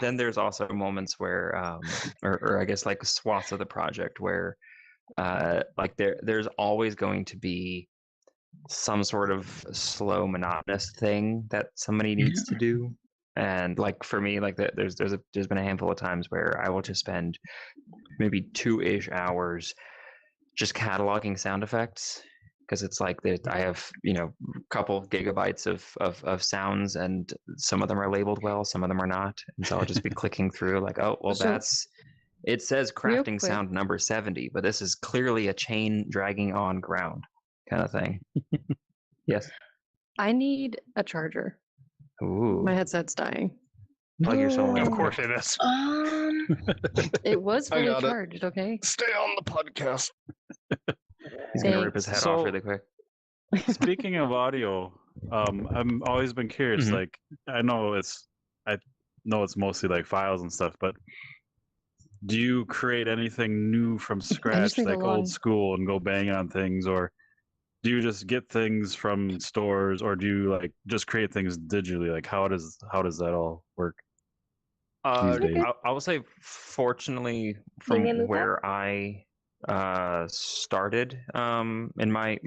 then there's also moments where, or I guess like swaths of the project where, like there's always going to be some sort of slow, monotonous thing that somebody needs to do. And like for me, like there's been a handful of times where I will just spend maybe 2-ish hours just cataloging sound effects. Because it's like I have, a couple gigabytes of sounds, and some of them are labeled well, some of them are not. And so I'll just be clicking through like, oh, well, it says crafting sound number 70, but this is clearly a chain dragging on ground kind of thing. Yes. I need a charger. Ooh. My headset's dying. Plug your soul in. Of course it is. It was fully got it. charged, okay? Stay on the podcast. He's going to rip his head off really quick. Speaking of audio, I've always been curious. Mhm. Like, I know it's mostly like files and stuff, but do you create anything new from scratch, need a like long- old school, and go bang on things, or do you just get things from stores, or do you like just create things digitally? Like, how does that all work? these days? I will say, fortunately, Can from you move where I started in my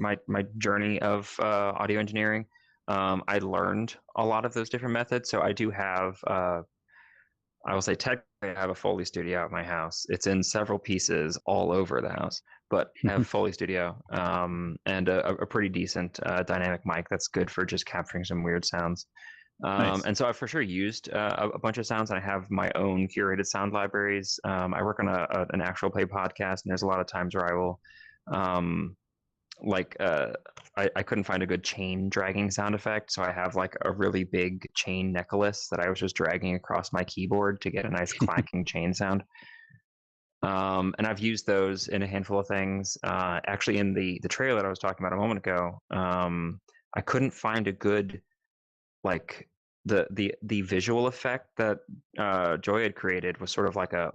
journey of audio engineering, I learned a lot of those different methods. So I do have I will say technically I have a Foley studio at my house. It's in several pieces all over the house, but I have a Foley studio and a pretty decent dynamic mic that's good for just capturing some weird sounds. Nice. And so I've for sure used a bunch of sounds, and I have my own curated sound libraries. I work on an actual play podcast, and there's a lot of times where I will I couldn't find a good chain dragging sound effect, so I have like a really big chain necklace that I was just dragging across my keyboard to get a nice clacking chain sound. And I've used those in a handful of things. Actually, in the trailer that I was talking about a moment ago, I couldn't find a good like the visual effect that Joy had created was sort of like a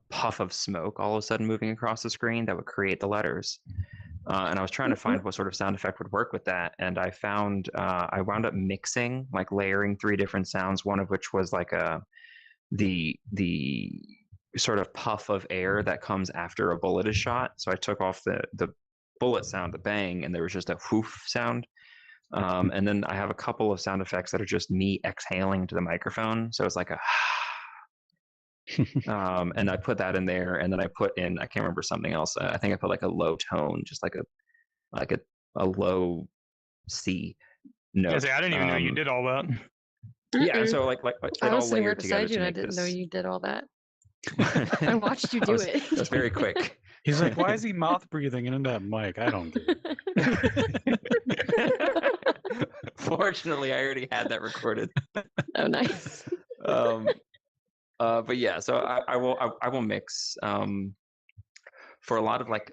puff of smoke all of a sudden moving across the screen that would create the letters. And I was trying to find what sort of sound effect would work with that, and I found I wound up mixing, like layering 3 different sounds, one of which was like the sort of puff of air that comes after a bullet is shot. So I took off the bullet sound, the bang, and there was just a whoof sound. And then I have a couple of sound effects that are just me exhaling to the microphone. So it's like a and I put that in there, and then I put in, I can't remember something else. I think I put like a low tone, just like a low C note. I didn't even know you did all that. Yeah, so like it I all was sitting layered right together beside you to and I make didn't this. know you did all that. I watched you do it. That's very quick. He's like, why is he mouth breathing into that mic? I don't get it. Fortunately, I already had that recorded. Oh, nice. But yeah, so I will mix for a lot of like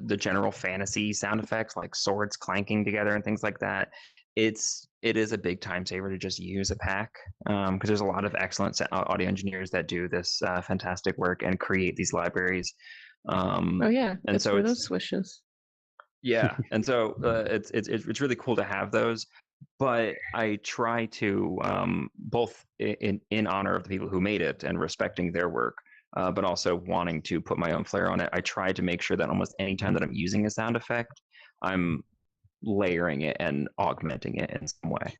the general fantasy sound effects, like swords clanking together and things like that. It is a big time saver to just use a pack because there's a lot of excellent audio engineers that do this fantastic work and create these libraries. Oh yeah, and it's so for it's those swishes. yeah, and so it's really cool to have those. But I try to both in honor of the people who made it and respecting their work, but also wanting to put my own flair on it. I try to make sure that almost any time that I'm using a sound effect, I'm layering it and augmenting it in some way.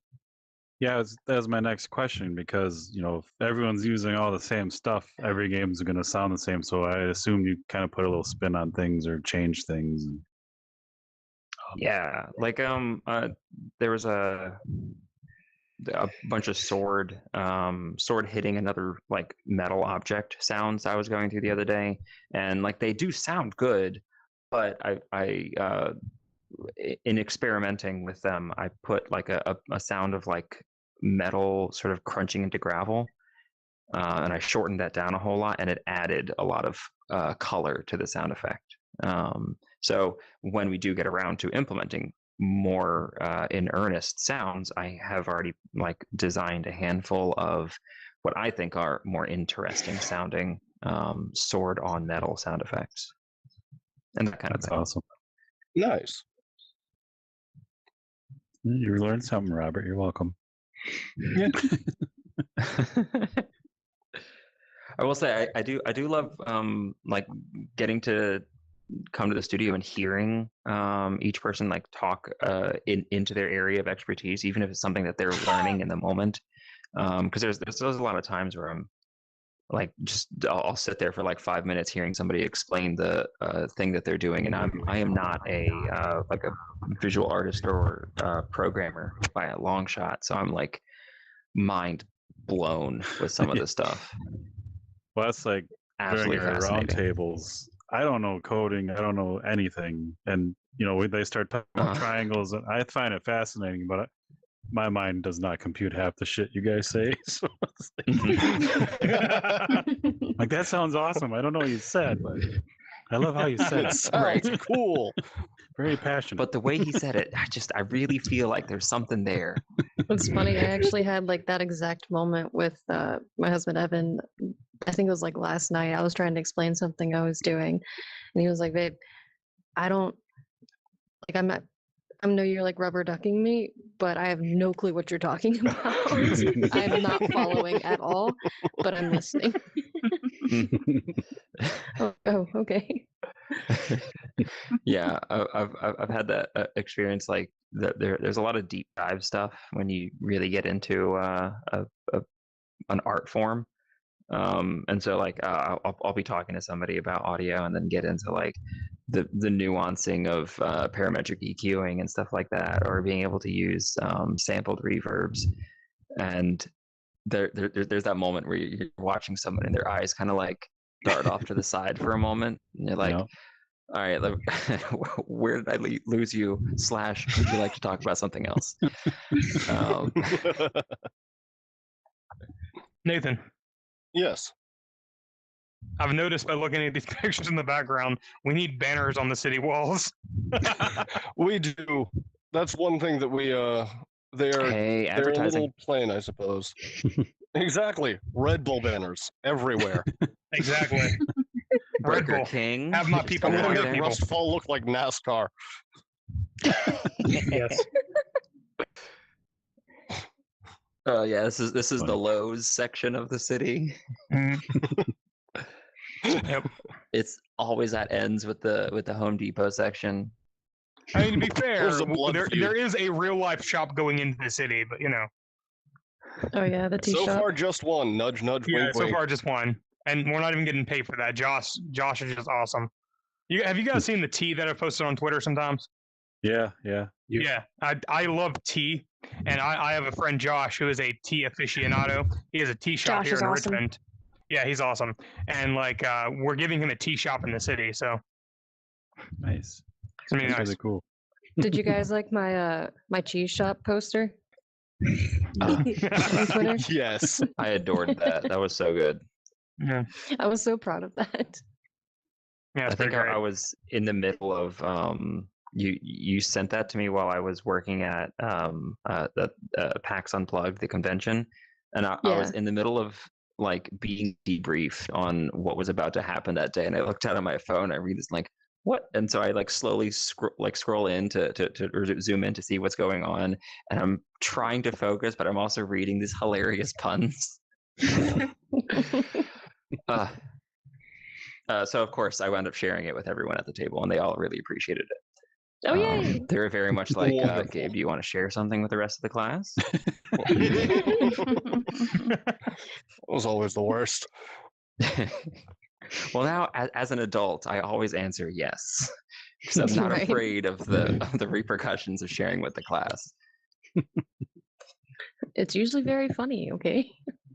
Yeah, that was my next question, because if everyone's using all the same stuff, every game's going to sound the same. So I assume you kind of put a little spin on things or change things. Yeah, like there was a bunch of sword hitting another like metal object sounds I was going through the other day, and like they do sound good, but I in experimenting with them, I put like a sound of like metal sort of crunching into gravel, and I shortened that down a whole lot, and it added a lot of color to the sound effect. So when we do get around to implementing more in earnest sounds, I have already like designed a handful of what I think are more interesting sounding sword on metal sound effects and that kind That's of thing. awesome. Nice. You learned something, Robert. You're welcome. Yeah. I will say I do love like getting to come to the studio and hearing each person like talk into their area of expertise, even if it's something that they're learning in the moment. Because there's a lot of times where I'm like I'll sit there for like 5 minutes hearing somebody explain the thing that they're doing, and I am not a like a visual artist or programmer by a long shot, so I'm like mind blown with some of the stuff. Well, that's like Absolutely during our fascinating. roundtables. I don't know coding. I don't know anything. And, when they start talking about triangles, and I find it fascinating, but my mind does not compute half the shit you guys say. So like, that sounds awesome. I don't know what you said, but I love how you said it. Sounds cool. Very passionate. But the way he said it, I really feel like there's something there. It's funny. I actually had like that exact moment with my husband Evan. I think it was like last night. I was trying to explain something I was doing, and he was like, "Babe, I don't like. I'm not. I know you're like rubber ducking me, but I have no clue what you're talking about. I'm not following at all, but I'm listening." Oh, okay. Yeah, I've had that experience. Like that, there's a lot of deep dive stuff when you really get into a an art form. And so like I'll be talking to somebody about audio and then get into like the nuancing of parametric EQing and stuff like that, or being able to use sampled reverbs. And there's that moment where you're watching someone and their eyes kind of like dart off to the side for a moment, and you're like, all right, where did I lose you? / would you like to talk about something else? Nathan. Yes. I've noticed by looking at these pictures in the background, we need banners on the city walls. We do. That's one thing that we they're a advertising. little plain, I suppose. Exactly. Red Bull banners everywhere. Exactly. Red Burger Bull. King. Have my people I'm walk gonna their make people. Rustfall look like NASCAR. Yes. Oh yeah, this is the Lowe's section of the city. Yep. It's always at ends with the Home Depot section. I mean, to be fair, There's a blood feud. there is a real life shop going into the city, but you know. Oh yeah, the tea So shop. far, just one. Nudge, nudge, Yeah, wink, so wink. far just one, and we're not even getting paid for that. Josh is just awesome. Have you guys seen the tea that I posted on Twitter sometimes? Yeah. Yeah, I love tea, and I have a friend Josh who is a tea aficionado. He has a tea shop Josh here is in awesome. Richmond. Yeah, he's awesome, and like we're giving him a tea shop in the city, so Nice. it's gonna be That's nice. really cool. Did you guys like my my cheese shop poster on Twitter? Yes. I adored that. That was so good. Yeah, I was so proud of that. yeah, I it's pretty think great. I was in the middle of you sent that to me while I was working at the PAX Unplugged, the convention, and I was in the middle of like being debriefed on what was about to happen that day, and I looked out on my phone, I read this like, what? And so I like slowly scroll in to or zoom in to see what's going on, and I'm trying to focus, but I'm also reading these hilarious puns. So of course I wound up sharing it with everyone at the table, and they all really appreciated it. Oh yay! They were very much like, Wonderful. Gabe, do you want to share something with the rest of the class? That was always the worst. Well, now as an adult, I always answer yes, because I'm not Right. afraid of the repercussions of sharing with the class. It's usually very funny. Okay.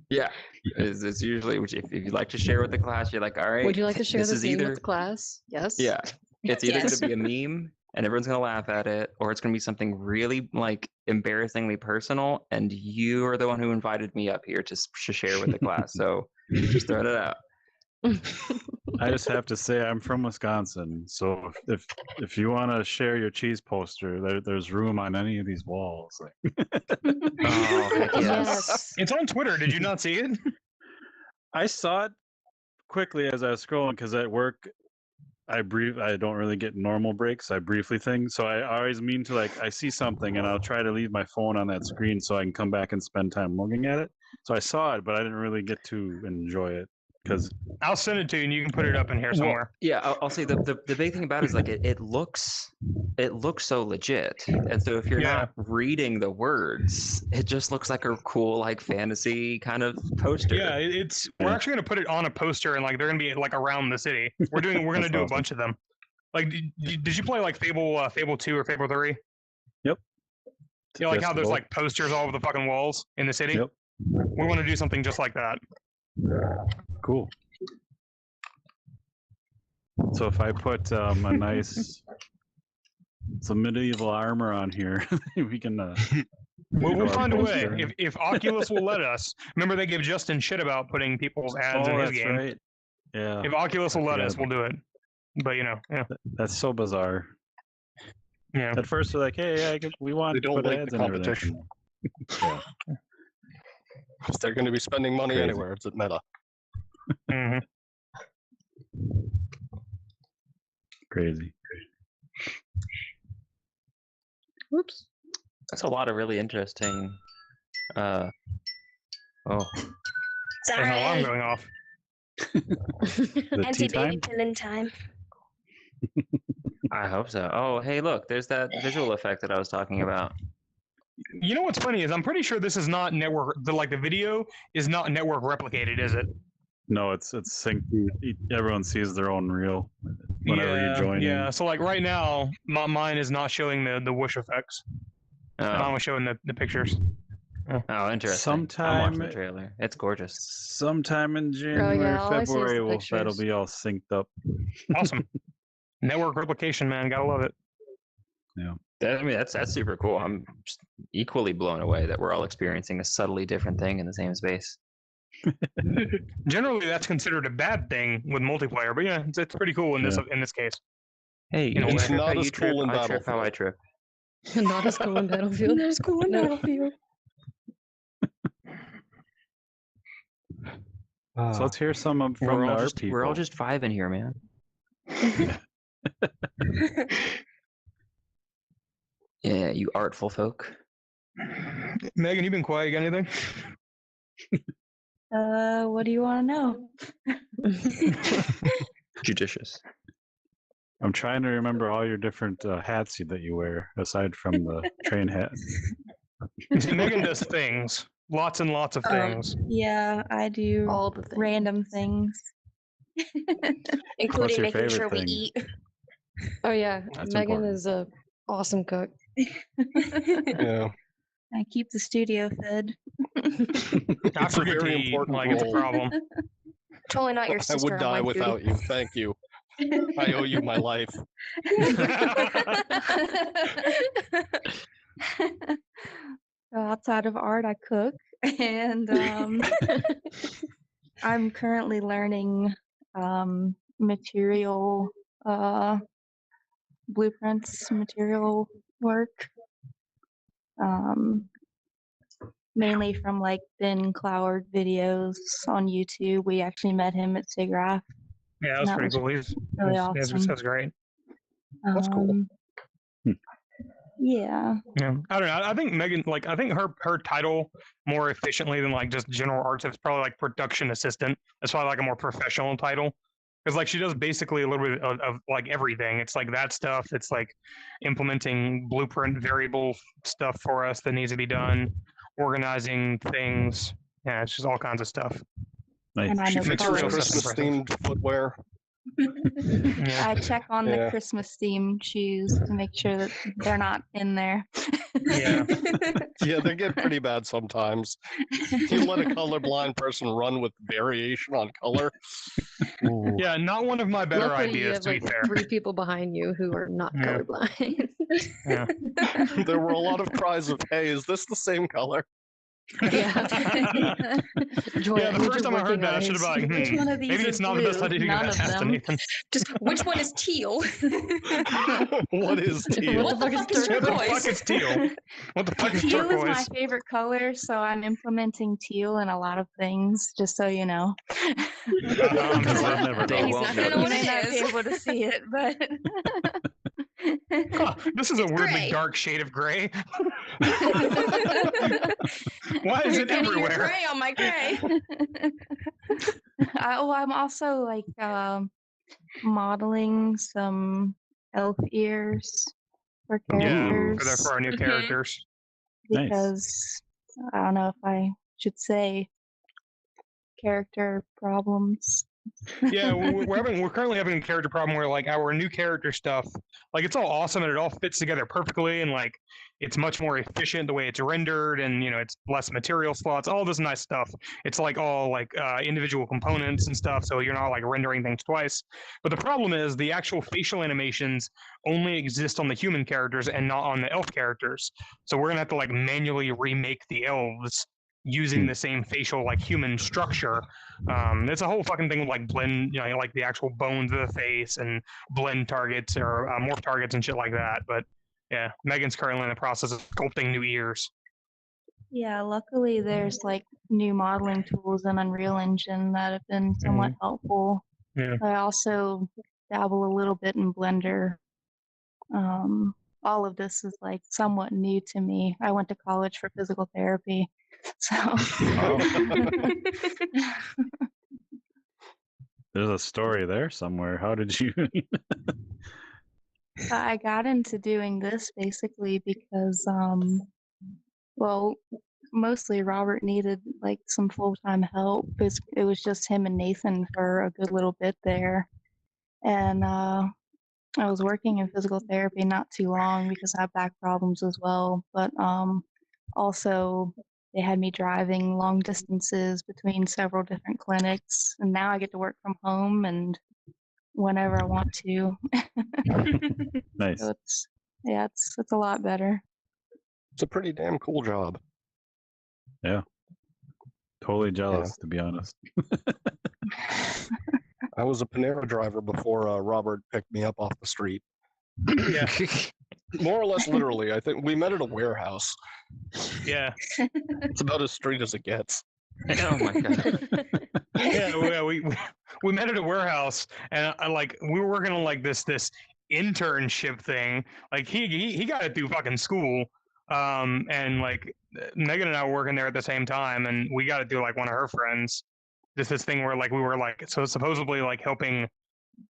Yeah, it's usually if you like to share with the class, you're like, all right. Would you like to share this this is meme either with class? Yes. yeah, it's either Yes. going to be a meme and everyone's going to laugh at it, or it's going to be something really like embarrassingly personal, and you are the one who invited me up here to share with the class. So just throwing it out. I just have to say I'm from Wisconsin, so if you want to share your cheese poster, there's room on any of these walls. Like, Oh, heck yes. Yes. It's on Twitter. Did you not see it? I saw it quickly as I was scrolling because at work I don't really get normal breaks. I briefly think, so I always mean to like I see something and I'll try to leave my phone on that screen so I can come back and spend time looking at it. So I saw it, but I didn't really get to enjoy it because I'll send it to you, and you can put it up in here somewhere. Yeah, I'll say the big thing about it is like it looks so legit, and so if you're Yeah. not reading the words, it just looks like a cool like fantasy kind of poster. Yeah, we're Yeah. actually gonna put it on a poster, and like they're gonna be like around the city. We're gonna That's do a awesome. bunch of them. Like, did you play like Fable 2 or Fable 3? Yep. You know, like Yes, how there's both. like posters all over the fucking walls in the city. Yep. We want to do something just like that. Cool. So if I put a nice some medieval armor on here, we can. We'll our find a way. poster. If Oculus will let us. Remember, they gave Justin shit about putting people's ads in his that's game. right. Yeah, If Oculus I will let forgot us, we'll do it. But you know, yeah, that's so bizarre. yeah. At first, we're like, "Hey, we want They to don't put like ads the and everything." competition. Yeah. Because they're going to be spending money Crazy. anywhere. It's at Meta. hmm Crazy. Whoops. That's a lot of really interesting. Oh, There's an alarm Sorry. going off. The tea Anti-baby time. pilling time. I hope so. Oh, hey, look, there's that visual effect that I was talking about. You know what's funny is I'm pretty sure this is not network. The video is not network replicated, is it? No, it's synced. Everyone sees their own reel whenever you join yeah. in. So like right now, mine is not showing the whoosh effects. Mine Oh, was showing the pictures. oh, interesting. I'm Sometime- watching the trailer. It's gorgeous. Sometime in January, all I see is the February, that'll pictures. be all synced up. Awesome. Network replication, man. Gotta love it. I mean, that's super cool. I'm just equally blown away that we're all experiencing a subtly different thing in the same space. Generally, that's considered a bad thing with multiplayer, but yeah, it's pretty cool in this case. Hey, You know, you it's trip not how as you trip, cool in I trip how Battlefield. I trip. Not as cool in Battlefield. Not as cool in No. Battlefield. So let's hear some from We're all our just people. we're all just vibing here, man. Yeah, you artful folk. Megan, you've been quiet. You got anything? What do you want to know? Judicious. I'm trying to remember all your different hats that you wear, aside from the train hat. See, Megan does things. Lots and lots of things. Yeah, I do All the things. random things. Including your making sure favorite we thing? eat. Oh yeah, That's Megan important. is a awesome cook. Yeah. I keep the studio fed. I It's a forget to very eat. important Like it's a role. problem. Totally not your I sister. would die on my without duty. you. Thank you. I owe you my life. Outside of art, I cook, and I'm currently learning material blueprints, material work, mainly from like Ben Cloward videos on YouTube. We actually met him at SIGGRAPH. Yeah, that's That pretty was cool. He's really he's- awesome. That's great. That's cool. Yeah. Yeah, I don't know. I think Megan, like, I think her title more efficiently than like just general arts is probably like production assistant. That's probably like a more professional title because like she does basically a little bit of like everything. It's like that stuff. It's like implementing blueprint variable stuff for us that needs to be done, organizing things. Yeah, it's just all kinds of stuff. Nice. And I She know fixes Material colors. stuff. Christmas themed footwear. Yeah. I check on the Yeah. Christmas themed shoes to make sure that they're not in there. Yeah. Yeah, they get pretty bad sometimes. You let a colorblind person run with variation on color. Ooh. Yeah, not one of my better Luckily, you ideas, have to be like fair. 3 people behind you who are not Yeah. colorblind. Yeah. There were a lot of cries of, hey, is this the same color? Yeah. Joy, Yeah, the need first your time I heard working that, I should have eyes. been like, Which one of these maybe is it's not the best blue? idea to give None that of test to them. Nathan. Just which one is teal? What is teal? What the fuck is What the What the turquoise? fuck is teal? What the fuck is Teal is my turquoise? favorite color, so I'm implementing teal in a lot of things, just so you know. I'm just They'll like, never They know. He's won't not gonna know You what notice. may it not be is. able to see it, but huh, this is a It's weirdly gray. dark shade of gray. Why is You're it getting your everywhere? gray on my gray. I'm also like modeling some elf ears for Yeah, characters for our new Mhm. characters. Nice. because I don't know if I should say character problems. Yeah, we're currently having a character problem where like our new character stuff, like it's all awesome and it all fits together perfectly and like it's much more efficient the way it's rendered and it's less material slots, all this nice stuff. It's like all like individual components and stuff, so you're not like rendering things twice. But the problem is the actual facial animations only exist on the human characters and not on the elf characters. So we're gonna have to like manually remake the elves using the same facial like human structure. It's a whole fucking thing with like blend, like the actual bones of the face and blend targets or morph targets and shit like that. But yeah, Megan's currently in the process of sculpting new ears. Yeah, luckily there's like new modeling tools in Unreal Engine that have been somewhat helpful. Yeah. I also dabble a little bit in Blender. All of this is like somewhat new to me. I went to college for physical therapy, so There's a story there somewhere. How did you? I got into doing this basically because Well, mostly Robert needed like some full-time help. It was just him and Nathan for a good little bit there. And I was working in physical therapy not too long because I have back problems as well. But also they had me driving long distances between several different clinics. And now I get to work from home and whenever I want to. Nice. So it's a lot better. It's a pretty damn cool job. Totally jealous, to be honest. I was a Panera driver before Robert picked me up off the street. Yeah. More or less literally. I think we met at a warehouse. Yeah. It's about as straight as it gets. Oh my god. Yeah, we met at a warehouse, and we were working on like this internship thing. Like he got it through fucking school, and like Megan and I were working there at the same time, and we got it through like one of her friends. Just this thing where like we were like supposedly like helping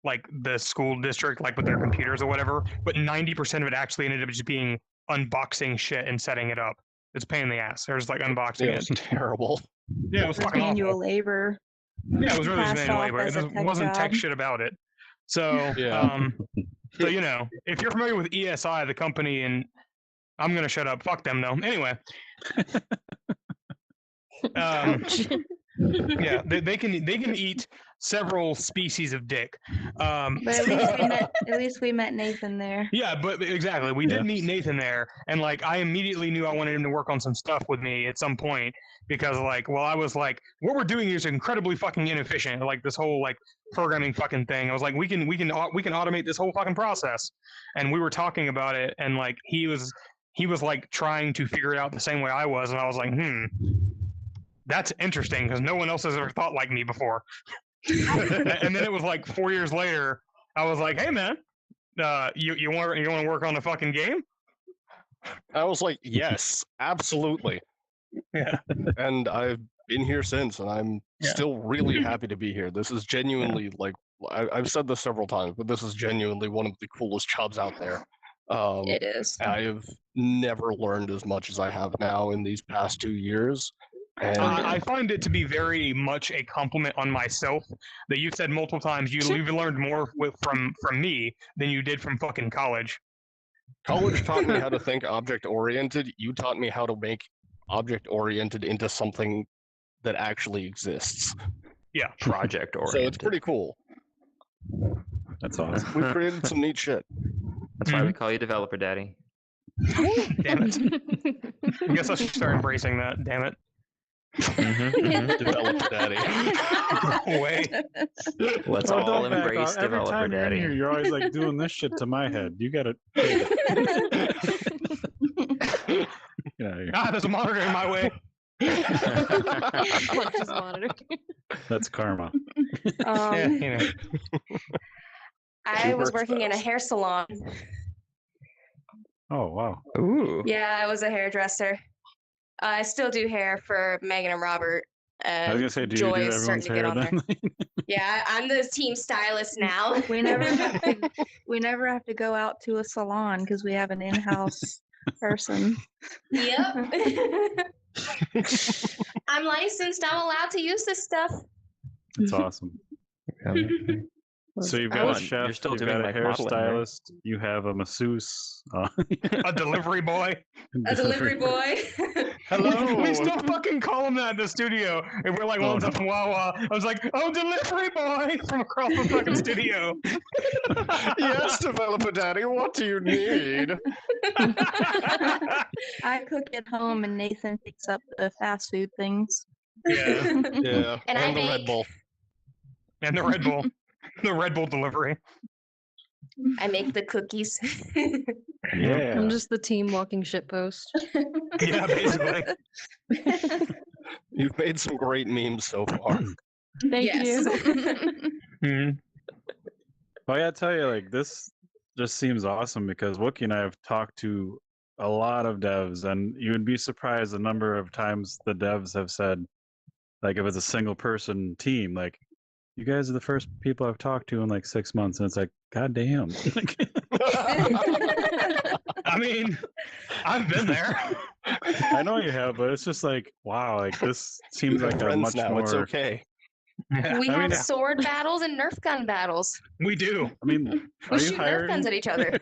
like the school district like with their computers or whatever, but 90% of it actually ended up just being unboxing shit and setting it up. It's a pain in the ass. There's like unboxing It was it. terrible. Yeah, it was fucking manual awful. labor. Yeah, it was really just Passed manual off labor. as a It tech wasn't tech job. shit about it. So, Yeah. so you know, if you're familiar with ESI, the company, and I'm gonna shut up. Fuck them though. Anyway, yeah, they can eat several species of dick. But at least we met Nathan there. Yeah, but exactly. We did meet Nathan there, and like I immediately knew I wanted him to work on some stuff with me at some point because like, well, I was like, what we're doing is incredibly fucking inefficient. Like this whole like programming fucking thing. I was like, we can automate this whole fucking process, and we were talking about it, and like he was like trying to figure it out the same way I was, and I was like, that's interesting because no one else has ever thought like me before. And then it was like 4 years later, I was like, hey man, you want to work on a fucking game? I was like, yes, absolutely. Yeah. And I've been here since, and I'm still really happy to be here. This is genuinely like I've said this several times, but this is genuinely one of the coolest jobs out there. It is. I have never learned as much as I have now in these past 2 years. And I find it to be very much a compliment on myself that you've said multiple times you've learned more from me than you did from fucking college. college taught me how to think object oriented. You taught me how to make object oriented into something that actually exists. Yeah. Project So oriented. it's pretty cool. That's awesome. We've created some neat shit. That's why we call you developer daddy. Damn it. I guess I should start embracing that. Damn it. Developer daddy. Go away. Let's Oh, all don't back embrace off. Every developer time you're in daddy. here, you're always like doing this shit to my head. You gotta. Yeah, There's a monitor in my way. Just monitor. that's karma. Yeah, you know. I was working in a hair salon. Oh wow. Ooh. Yeah, I was a hairdresser. I still do hair for Megan and Robert. I was gonna say, do you Joy do is starting everyone's to get hair on there. then? Yeah, I'm the team stylist now. We never have to go out to a salon because we have an in-house person. Yep. I'm licensed. I'm allowed to use this stuff. That's awesome. So you've got a chef, You're still you've doing got a like modeling, right? hairstylist, you have a masseuse, A delivery boy. A delivery boy. Hello. We still fucking call him that in the studio. If we're like Oh, on some Wawa, I was like, oh, delivery boy from across the fucking studio. Yes, developer daddy, what do you need? I cook at home and Nathan picks up the fast food things. Yeah. Yeah, And I the Red make- Bull. And the Red Bull. The Red Bull delivery. I make the cookies. yeah. I'm just the team walking shitpost. Yeah, basically. You've made some great memes so far. Thank you. Mhm. Well, I gotta tell you, like, this just seems awesome because Wookie and I have talked to a lot of devs, and you would be surprised the number of times the devs have said, like, if it's a single person team, like, you guys are the first people I've talked to in like 6 months, and it's like, god damn. I mean, I've been there. I know you have, but it's just like, wow, like this seems like a Friends much now. more. It's okay. Yeah, We I have mean, sword battles and Nerf gun battles. we do. I mean, We are you shoot Nerf guns hiring? at each other.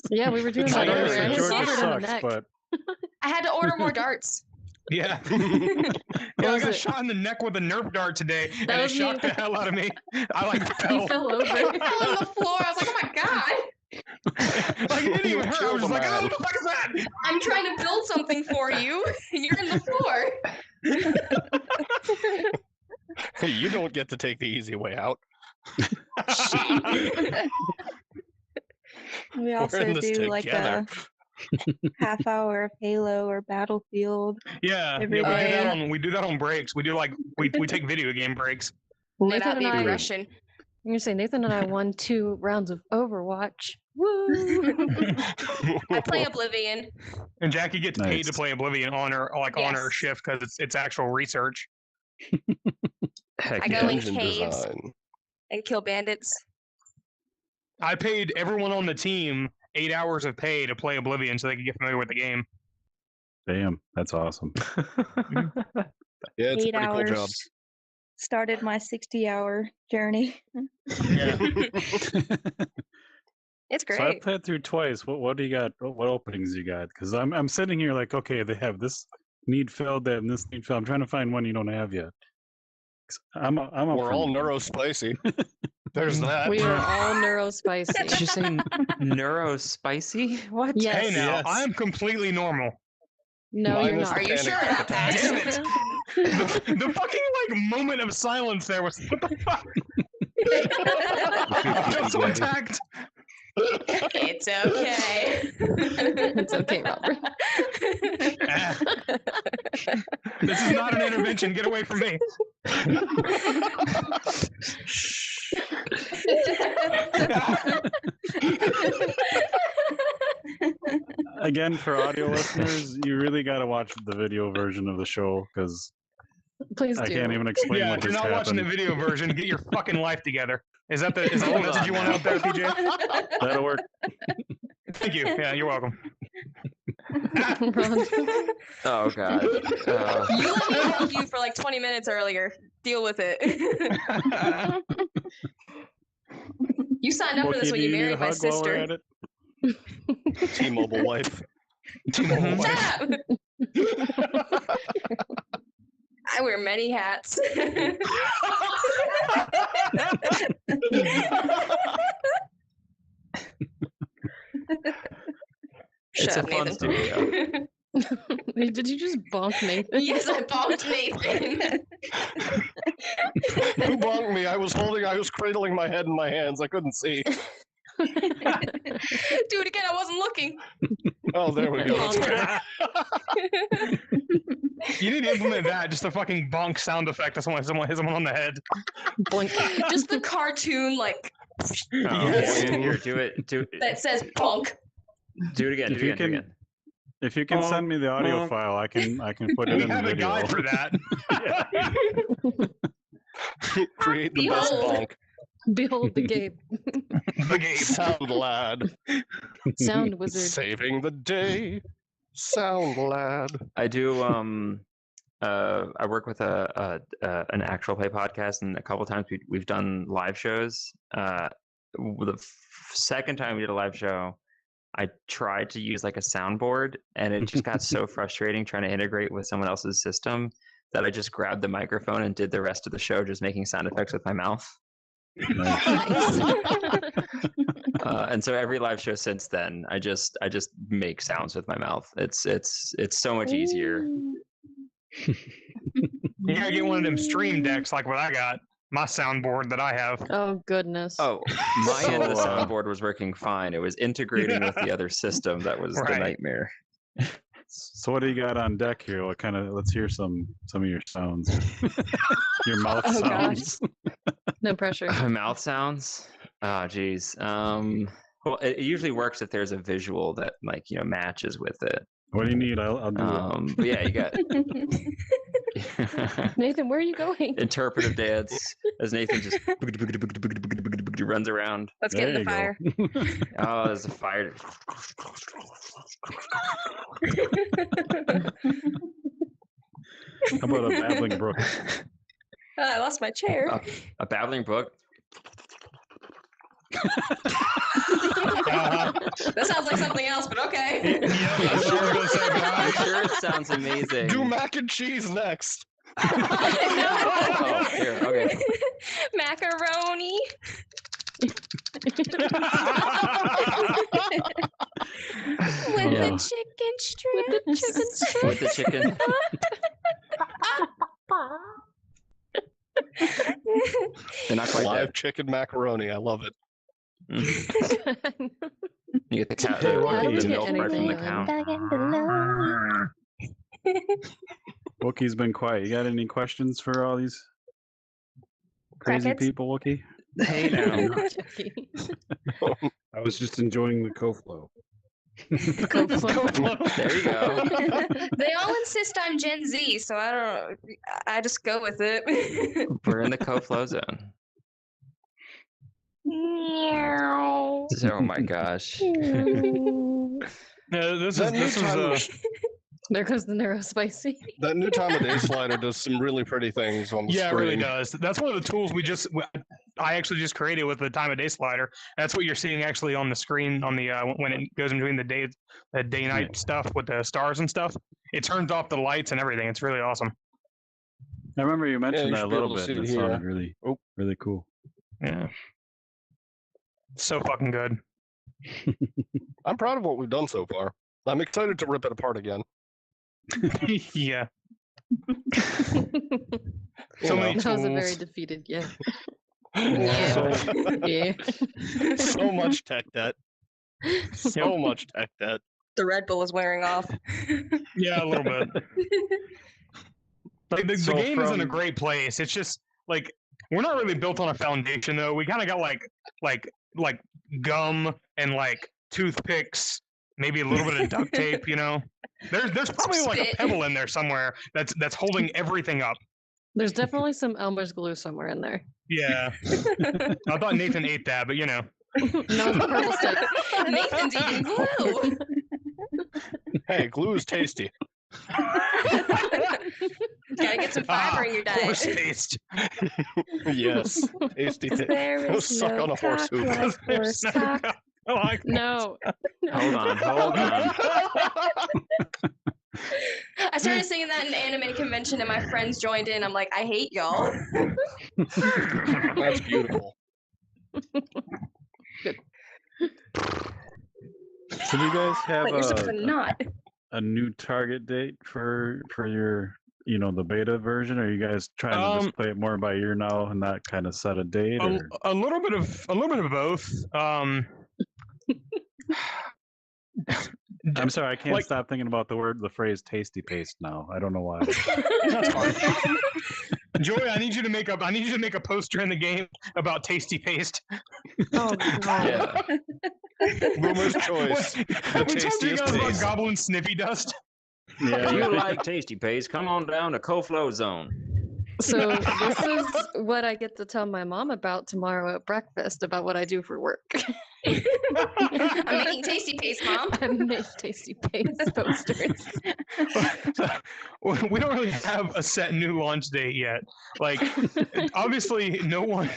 Yeah, we were doing I that know earlier. I your hit Georgia Robert in the sucks, neck. but I had to order more darts. Yeah. Yeah, I was got it? shot in the neck with a Nerf dart today, and That it was me. shocked the hell out of me. I like fell. You fell over. I fell on the floor. I was like, oh my God. Like it didn't You even hurt. I killed was just a like, oh, man. what the fuck is that? I'm trying to build something for you. You're in the floor. You don't get to take the easy way out. We We're also in this do like together. a half hour of Halo or Battlefield. Yeah, Every yeah, day. we do that on breaks. We do like we take video game breaks. Without Nathan the and I, aggression. I'm gonna say Nathan and I won 2 rounds of Overwatch. Woo! I play Oblivion. And Jackie gets paid to Nice. play Oblivion on her on her Yes. shift because it's actual research. Heck I go yeah. in Engine caves design. and kill bandits. I paid everyone on the team 8 hours of pay to play Oblivion so they could get familiar with the game. damn, that's awesome. Yeah, it's a 8 pretty hours. cool job. Started my 60-hour journey. Yeah. It's So I great. played through twice. What do you got? What openings you got? Because I'm sitting here like, okay, they have this need filled, they have this need filled. I'm trying to find one you don't have yet. 'Cause I'm up We're for all new. neurospicy. There's that. We are all Did neurospicy. you say neuro spicy? What? Yes. Hey now, Yes. I'm completely normal. No, you're Minus not. Are you panic sure about that? Damn it. The fucking like moment of silence there was what the fuck? I feel so attacked. It's okay. It's okay, Robert. Ah. This is not an intervention. Get away from me. Again, for audio listeners, you really got to watch the video version of the show because Please do. I can't even explain Yeah, what if you're just not watching happened. the video version, get your fucking life together. Is that the Hold message on you want now. out there, PJ? That'll work. Thank you. Yeah, you're welcome. Ron. Oh god. You let me help you for like 20 minutes earlier. Deal with it. You signed up for this Wookie, when do you need a married my hug while we're sister. at it? T-Mobile life. T-Mobile wife. Stop! I wear many hats. It's Shut a up, fun Nathan. studio. Did you just bonk Nathan? Yes, I bonked Nathan. Who bonked me? I was cradling my head in my hands. I couldn't see. Do it again. I wasn't looking. Oh, there we go. That's better. You need to implement that. Just a fucking bonk sound effect. That's when someone hits someone on the head. Blink. Just the cartoon, like, Oh, Yes. here, do it. that says bonk. Do it again. If Do you it again. Do it can- again. If you can send me the audio file, I can put it We in the have a video. guide for that. Create the best Behold. bonk. Behold the Gabe. The game. Sound lad. Sound wizard. Saving the day. Sound lad. I do. I work with an actual play podcast, and a couple times we've done live shows. Second time we did a live show, I tried to use like a soundboard, and it just got so frustrating trying to integrate with someone else's system that I just grabbed the microphone and did the rest of the show just making sound effects with my mouth. And so every live show since then, I just make sounds with my mouth. It's so much easier. You gotta get one of them stream decks like what I got. My soundboard that I have. Oh goodness. Oh, my end of the So, soundboard was working fine. It was integrating with the other system that was the Right. nightmare. So what do you got on deck here? What kind of? Let's hear some of your sounds. Your mouth Oh, gosh. sounds. No pressure. Mouth sounds. Oh, geez. Well, it usually works if there's a visual that matches with it. What do you need? I'll do it. But yeah, you got Nathan, where are you going? interpretive dance as Nathan just He runs around. Let's get in the fire. Oh, there's a fire. How about a babbling brook? I lost my chair. A babbling brook. That sounds like something else, but okay. I'm sure it sounds amazing. Do mac and cheese next. Oh, here, okay. Macaroni. With the chicken strip. Chicken strip. With the chicken. They're not quite Live dead. chicken macaroni. I love it. You get the cow. Hey, what do you the get milk right from the cow. Wookie's been quiet. You got any questions for all these crazy Crackheads? people, Wookie? Hey now. I was just enjoying the co-flow. There you go. They all insist I'm Gen Z, so I don't know. I just go with it. We're in the co-flow zone. Oh my gosh. No, this is There goes the neurospicy. That new time of day slider does some really pretty things on the yeah, it screen. really does. That's one of the tools I actually just created with the time of day slider. That's what you're seeing actually on the screen on the when it goes in between the day night stuff with the stars and stuff. It turns off the lights and everything. It's really awesome. I remember you mentioned you that a should be little able to bit. see It it here. sounded really, really cool. Yeah. So fucking good. I'm proud of what we've done so far. I'm excited to rip it apart again. Yeah. You So know. many That was a very tools. defeated yeah. So, Yeah. so much tech debt. So much tech debt. The Red Bull is wearing off. Yeah, a little bit. Like the So game is in a from- great place. It's just like we're not really built on a foundation though. We kind of got like gum and like toothpicks, maybe a little bit of duct tape. You know, there's probably like a Spit. pebble in there somewhere that's holding everything up. There's definitely some Elmer's glue somewhere in there. Yeah, I thought Nathan ate that, but you know. No, it's the purple stick. Nathan's eating glue. Hey, glue is tasty. Gotta get some fiber in your Horse diet. taste. Yes, tasty. There Go is suck no on a horse cock hoof. like horse cock. I like No. Hold on, hold on. I started singing that in an anime convention, and my friends joined in. I'm like, I hate y'all. That's beautiful. So do you guys have Like you're supposed to not. a new target date for your the beta version? Or are you guys trying to just play it more by ear now and not kind of set a date? Or? a little bit of both. I'm sorry, I can't like- stop thinking about the phrase "tasty paste" now. I don't know why. That's hard. Joy, I need you to make a poster in the game about tasty paste. Oh, God. Yeah. Boomer's choice. We The told you tastiest guys about paste. goblin sniffy dust. Yeah, If you like tasty paste, come on down to co-flow zone. So this is what I get to tell my mom about tomorrow at breakfast about what I do for work. I'm making tasty paste, Mom. I make tasty paste posters. We don't really have a set new launch date yet. Like, obviously, no one.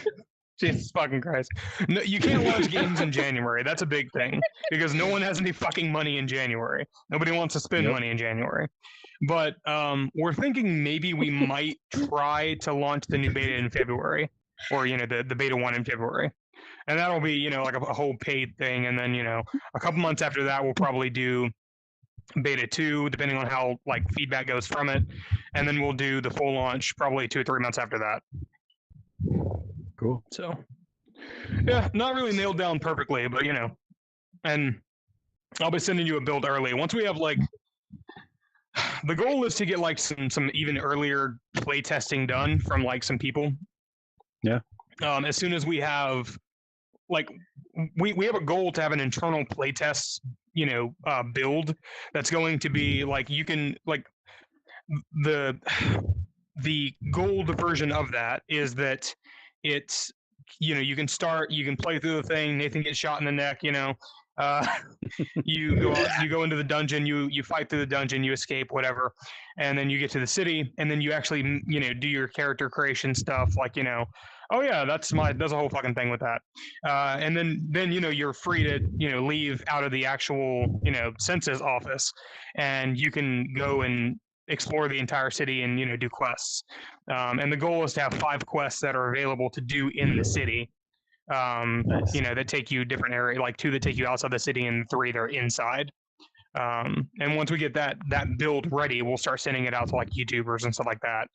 Jesus fucking Christ! No, you can't launch games in January. That's a big thing because no one has any fucking money in January. Nobody wants to spend Yep. money in January. But we're thinking maybe we might try to launch the new beta in February, or the beta 1 in February, and that'll be like a whole paid thing. And then a couple months after that, we'll probably do beta 2, depending on how feedback goes from it, and then we'll do the full launch probably 2 or 3 months after that. cool. So, yeah, not really nailed down perfectly, but and I'll be sending you a build early. Once we have the goal is to get some even earlier play testing done from some people. Yeah. As soon as we have we have a goal to have an internal play test, build that's going to be you can the gold version of that is that it's you can start, you can play through the thing. Nathan gets shot in the neck. You go into the dungeon, you fight through the dungeon, you escape, whatever, and then you get to the city, and then you actually do your character creation stuff, like oh yeah, there's a whole fucking thing with that, and then you're free to leave out of the actual census office, and you can go and explore the entire city and do quests, and the goal is to have 5 quests that are available to do in the city. Nice. That take you different areas, like 2 that take you outside the city and 3 that are inside. And once we get that build ready, we'll start sending it out to like YouTubers and stuff like that.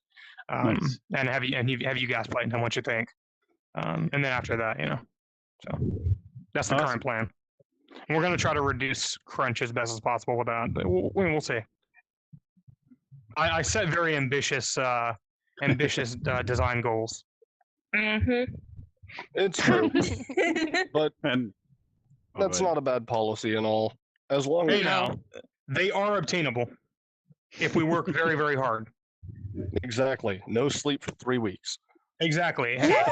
Nice. And have you guys play and tell me what you think. And then after that, so that's the current plan. And we're going to try to reduce crunch as best as possible with that, but we'll see. I set very ambitious design goals. Mm-hmm. It's true, but And that's not a bad policy and all. As long as They are obtainable if we work very, very hard. exactly, no sleep for 3 weeks. Exactly. Hey,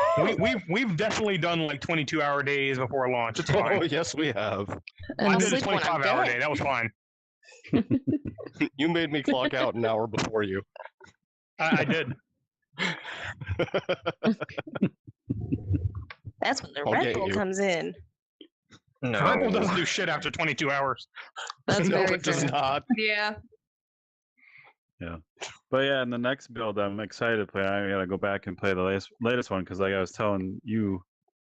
we've definitely done like 22-hour days before launch. It's fine. Oh yes, we have. And I did a sleep when I'm 25-hour dead. day. That was fine. You made me clock out an hour before you. I did. That's when the I'll Red get Bull you. comes in. No. Red Bull doesn't do shit after 22 hours. That's No, very it does fair. not. Yeah. But yeah, in the next build, I'm excited to play. I gotta go back and play the latest one because, like I was telling you,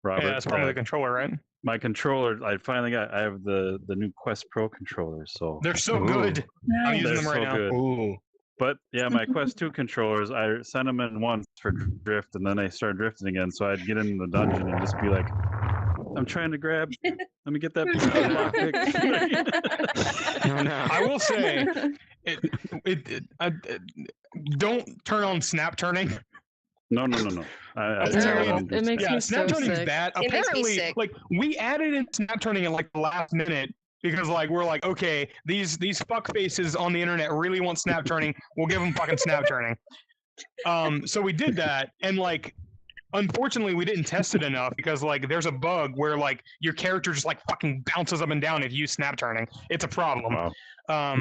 Robert, Yeah, that's probably the that controller, right? my controller. I have the new Quest Pro controllers, so They're so Ooh. good. I'm Nice. using they're them right so now. good. Ooh. But yeah, my Quest 2 controllers, I sent them in once for drift, and then I started drifting again. So I'd get in the dungeon and just be like, "I'm trying to grab. Let me get that lockpick." Oh, no. I will say, don't turn on snap turning. No. I That's don't terrible. do It makes snap. Yeah, me snap so turning is sick. bad. It makes me Apparently, sick. like we added in snap turning at like the last minute because like we're like, okay, these fuck faces on the internet really want snap turning. We'll give them fucking snap turning. So we did that, and like, unfortunately, we didn't test it enough because like there's a bug where like your character just like fucking bounces up and down if you use snap turning. It's a problem. Wow. But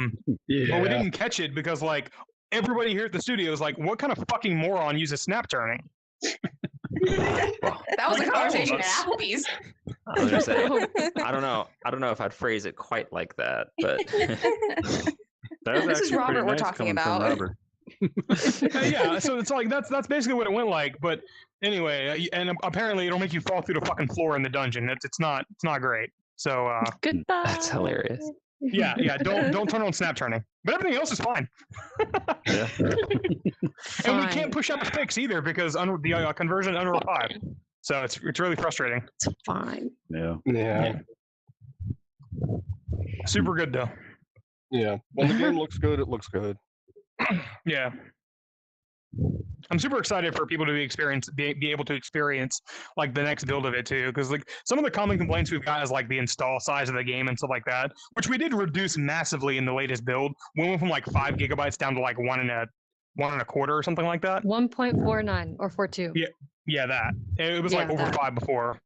we didn't catch it because like everybody here at the studio is like, what kind of fucking moron uses snap turning? That was Like, a conversation all at of us. Applebee's. I was gonna say, I don't know if I'd phrase it quite like that, but That was This is actually Robert pretty we're nice talking coming from about. Robert. Yeah, so it's like that's basically what it went like. But anyway, and apparently it'll make you fall through the fucking floor in the dungeon. It's not great. So Goodbye. that's hilarious. yeah, don't turn on snap turning. But everything else is fine. Yeah. And we can't push out the fix either because the conversion Unreal 5. So it's really frustrating. It's fine. Yeah. Yeah. Super good though. Yeah. When the game looks good, it looks good. Yeah. I'm super excited for people to be able to experience like the next build of it too, because like some of the common complaints we've got is like the install size of the game and stuff like that, which we did reduce massively in the latest build. We went from like 5 gigabytes down to like 1.25 or something like that. 1.49 or 42. Yeah. Yeah, that it was like Yeah, over that. 5 before.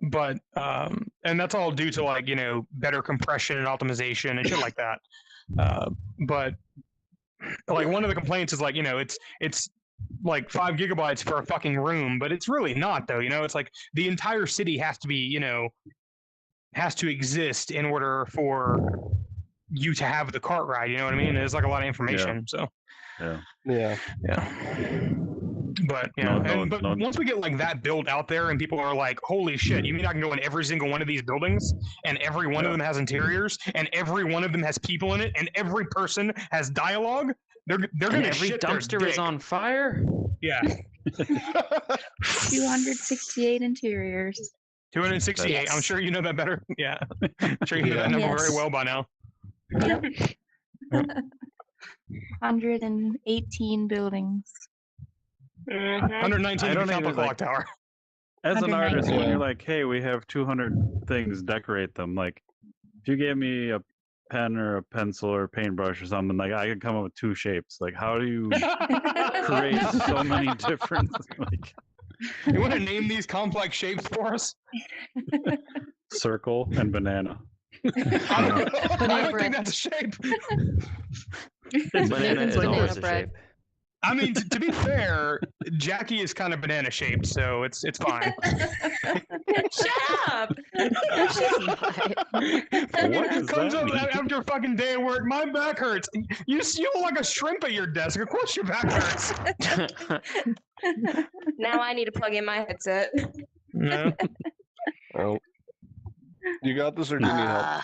But and that's all due to like better compression and optimization and shit like that. But like one of the complaints is like it's like 5 gigabytes for a fucking room, but it's really not though. It's like the entire city has to be has to exist in order for you to have the cart ride. You know what I mean? There's like a lot of information. So Yeah. Yeah. yeah. But but once we get like that build out there and people are like, holy shit, you mean I can go in every single one of these buildings and every one of them has interiors and every one of them has people in it and every person has dialogue? They're And gonna every shit their dumpster is dick. on fire. Yeah. 268 interiors. 268. I'm sure you know that better. Yeah. I'm sure you know that number very Yes. well by now. 118 buildings. 119 I if you don't count the even, clock like- tower. As an artist, 119. when you're like, hey, we have 200 things, decorate them. Like, if you gave me a pen or a pencil or a paintbrush or something, like I could come up with 2 shapes. Like, how do you create so many different? Like, You want to name these complex shapes for us? Circle and banana. I Banana don't bread. think that's a shape. Banana Nathan's is always banana a bread. shape. I mean, to be fair, Jackie is kind of banana shaped, so it's fine. Shut up! She's not. What does Comes that up mean? after a fucking day of work. My back hurts. You look like a shrimp at your desk. Of course your back hurts. Now I need to plug in my headset. No. Well, you got this, or do you need help?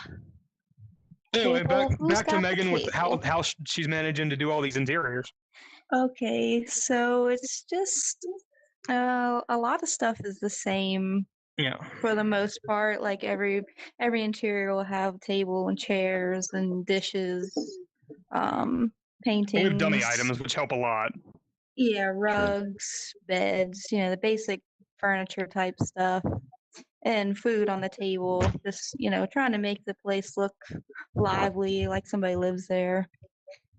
Anyway, Table, who's back to got the Megan with how table? she's managing to do all these interiors. Okay, so it's just a lot of stuff is the same Yeah. for the most part. Like every interior will have table and chairs and dishes, We paintings. have dummy items, which help a lot. Yeah, rugs, beds, the basic furniture type stuff, and food on the table. Just, trying to make the place look lively, like somebody lives there.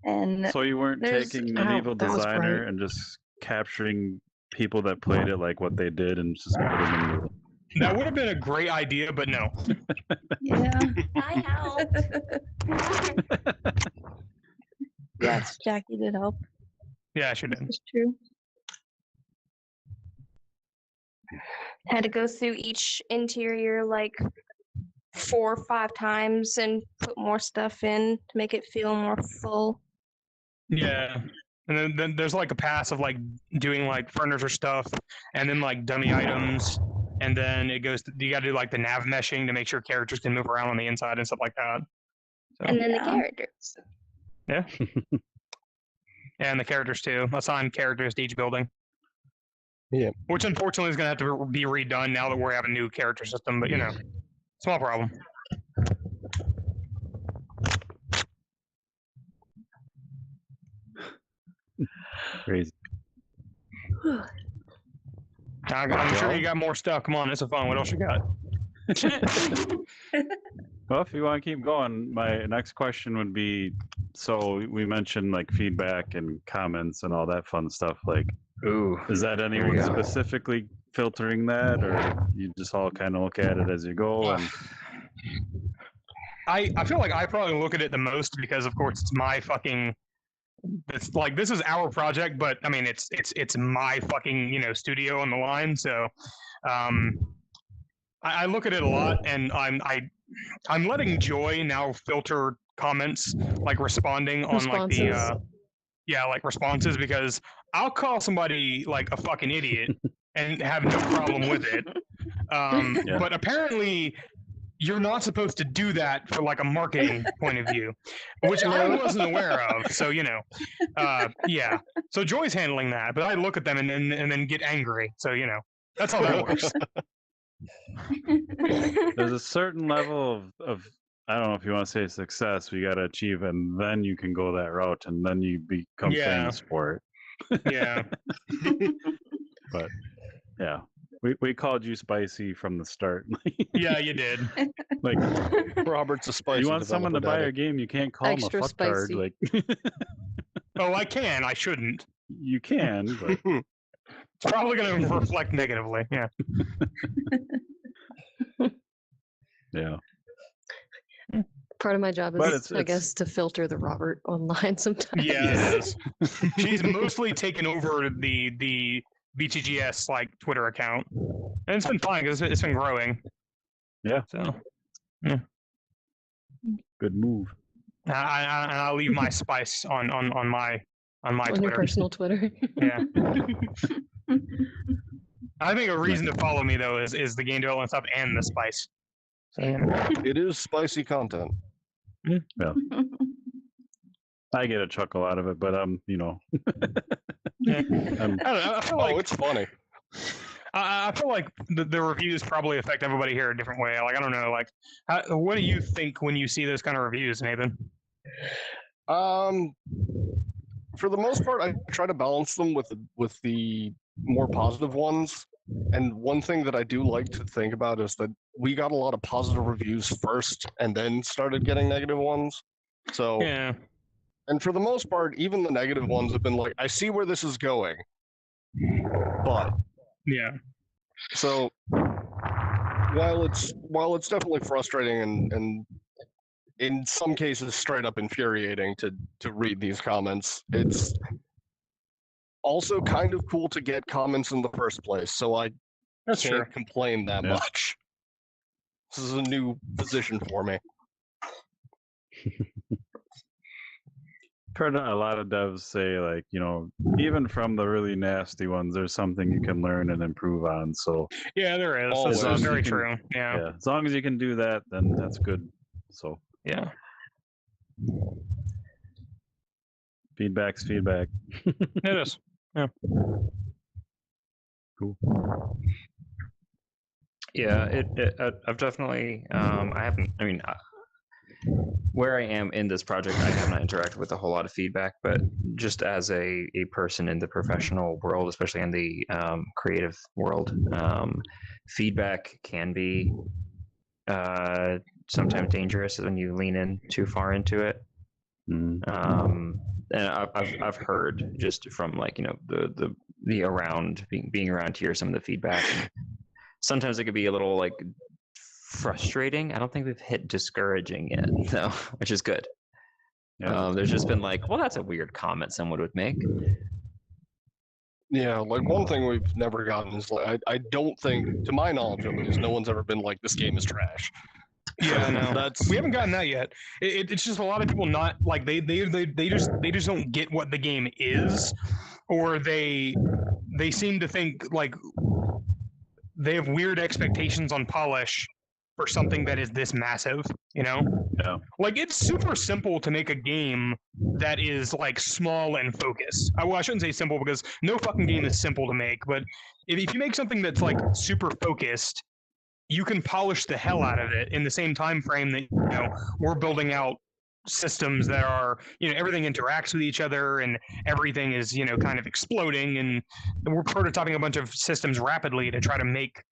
And So you weren't there's- taking an Ow, evil that was designer bright. and just capturing people that played it like what they did and just put them in the... That would have been a great idea, but no. yeah. I help. Yes, Jackie did help. Yeah, she did. It's true. Had to go through each interior like 4 or 5 times and put more stuff in to make it feel more full. Yeah. And then there's like a pass of like doing like furniture stuff and then like dummy items. And then it goes, you got to do like the nav meshing to make sure characters can move around on the inside and stuff like that. So, And then the Yeah. characters. and the characters too. Assign characters to each building. Yeah. Which unfortunately is going to have to be redone now that we have a new character system, but small problem. Crazy. I'm sure you got more stuff. Come on, it's a fun. What else you got? Well, if you want to keep going, my next question would be, so we mentioned like feedback and comments and all that fun stuff. Like, Ooh. is that anyone go. specifically filtering that, or you just all kind of look at it as you go? And I feel like I probably look at it the most because, of course, it's my fucking. It's like this is our project, but I mean, it's my fucking studio on the line. So, I look at it a lot, and I'm letting Joy now filter comments, like responding on like the Responses. like responses, because I'll call somebody like a fucking idiot and have no problem with it. Yeah. But apparently you're not supposed to do that for like a marketing point of view, which I wasn't aware of. So, yeah. So Joy's handling that, but I look at them and then get angry. So, that's how that works. there's a certain level of I don't know if you want to say success you got to achieve, and then you can go that route, and then you become Yeah. famous for it. Yeah. But yeah, we called you spicy from the start. Yeah, you did. Like, Robert's a spicy you want someone to buy developer a game, you can't call Extra them a fucktard. spicy. Like, Oh, I can. I shouldn't. you can, but It's probably going to reflect negatively. Yeah. yeah. Part of my job But is, I it's- guess, to filter the Robert online sometimes. Yeah, it is. She's mostly taken over the BTGS like Twitter account, and it's been fine because it's been growing. Yeah. So Good move. I'll leave my spice on my On your Twitter. personal Twitter. Yeah. I think a reason to follow me though is the game development stuff and the spice. So, It is spicy content. I get a chuckle out of it, but Yeah. I'm, I don't know. I feel Oh, like it's funny. I feel like the reviews probably affect everybody here a different way. Like I don't know. Like, what do you think when you see those kind of reviews, Nathan? For the most part, I try to balance them with the more positive ones. And one thing that I do like to think about is that we got a lot of positive reviews first, and then started getting negative ones. So, Yeah. and for the most part, even the negative ones have been like, I see where this is going, but Yeah. So while it's definitely frustrating and in some cases straight up infuriating to read these comments, it's also kind of cool to get comments in the first place. So I That's can't true. complain that Yeah. much. This is a new position for me. Heard a lot of devs say, like, you know, even from the really nasty ones, there's something you can learn and improve on. So Yeah, there is. Always. That's As long very as you can- true. Yeah. yeah, as long as you can do that, then that's good. So Yeah. feedback's feedback. It is. Cool. Yeah, I've definitely, I haven't, I mean, where I am in this project, I have not interacted with a whole lot of feedback, but just as a person in the professional world, especially in the creative world, feedback can be sometimes dangerous when you lean in too far into it. Mm. And I've heard just from, like, you know, the around being around here, some of the feedback. And sometimes it could be a little, like, frustrating. I don't think we've hit discouraging yet, though, which is good. Yeah. There's just been like, well, that's a weird comment someone would make. Yeah, like one thing we've never gotten is like I don't think, to my knowledge at least, no one's ever been like, this game is trash. Yeah, no, That's we haven't gotten that yet. It's just a lot of people not like they just don't get what the game is, or they seem to think like they have weird expectations on polish for something that is this massive. You know, Yeah. like it's super simple to make a game that is like small and focused. Well, I shouldn't say simple because no fucking game is simple to make, but if you make something that's like super focused, you can polish the hell out of it in the same time frame that, you know, we're building out systems that are, you know, everything interacts with each other and everything is, you know, kind of exploding, and we're prototyping a bunch of systems rapidly to try to make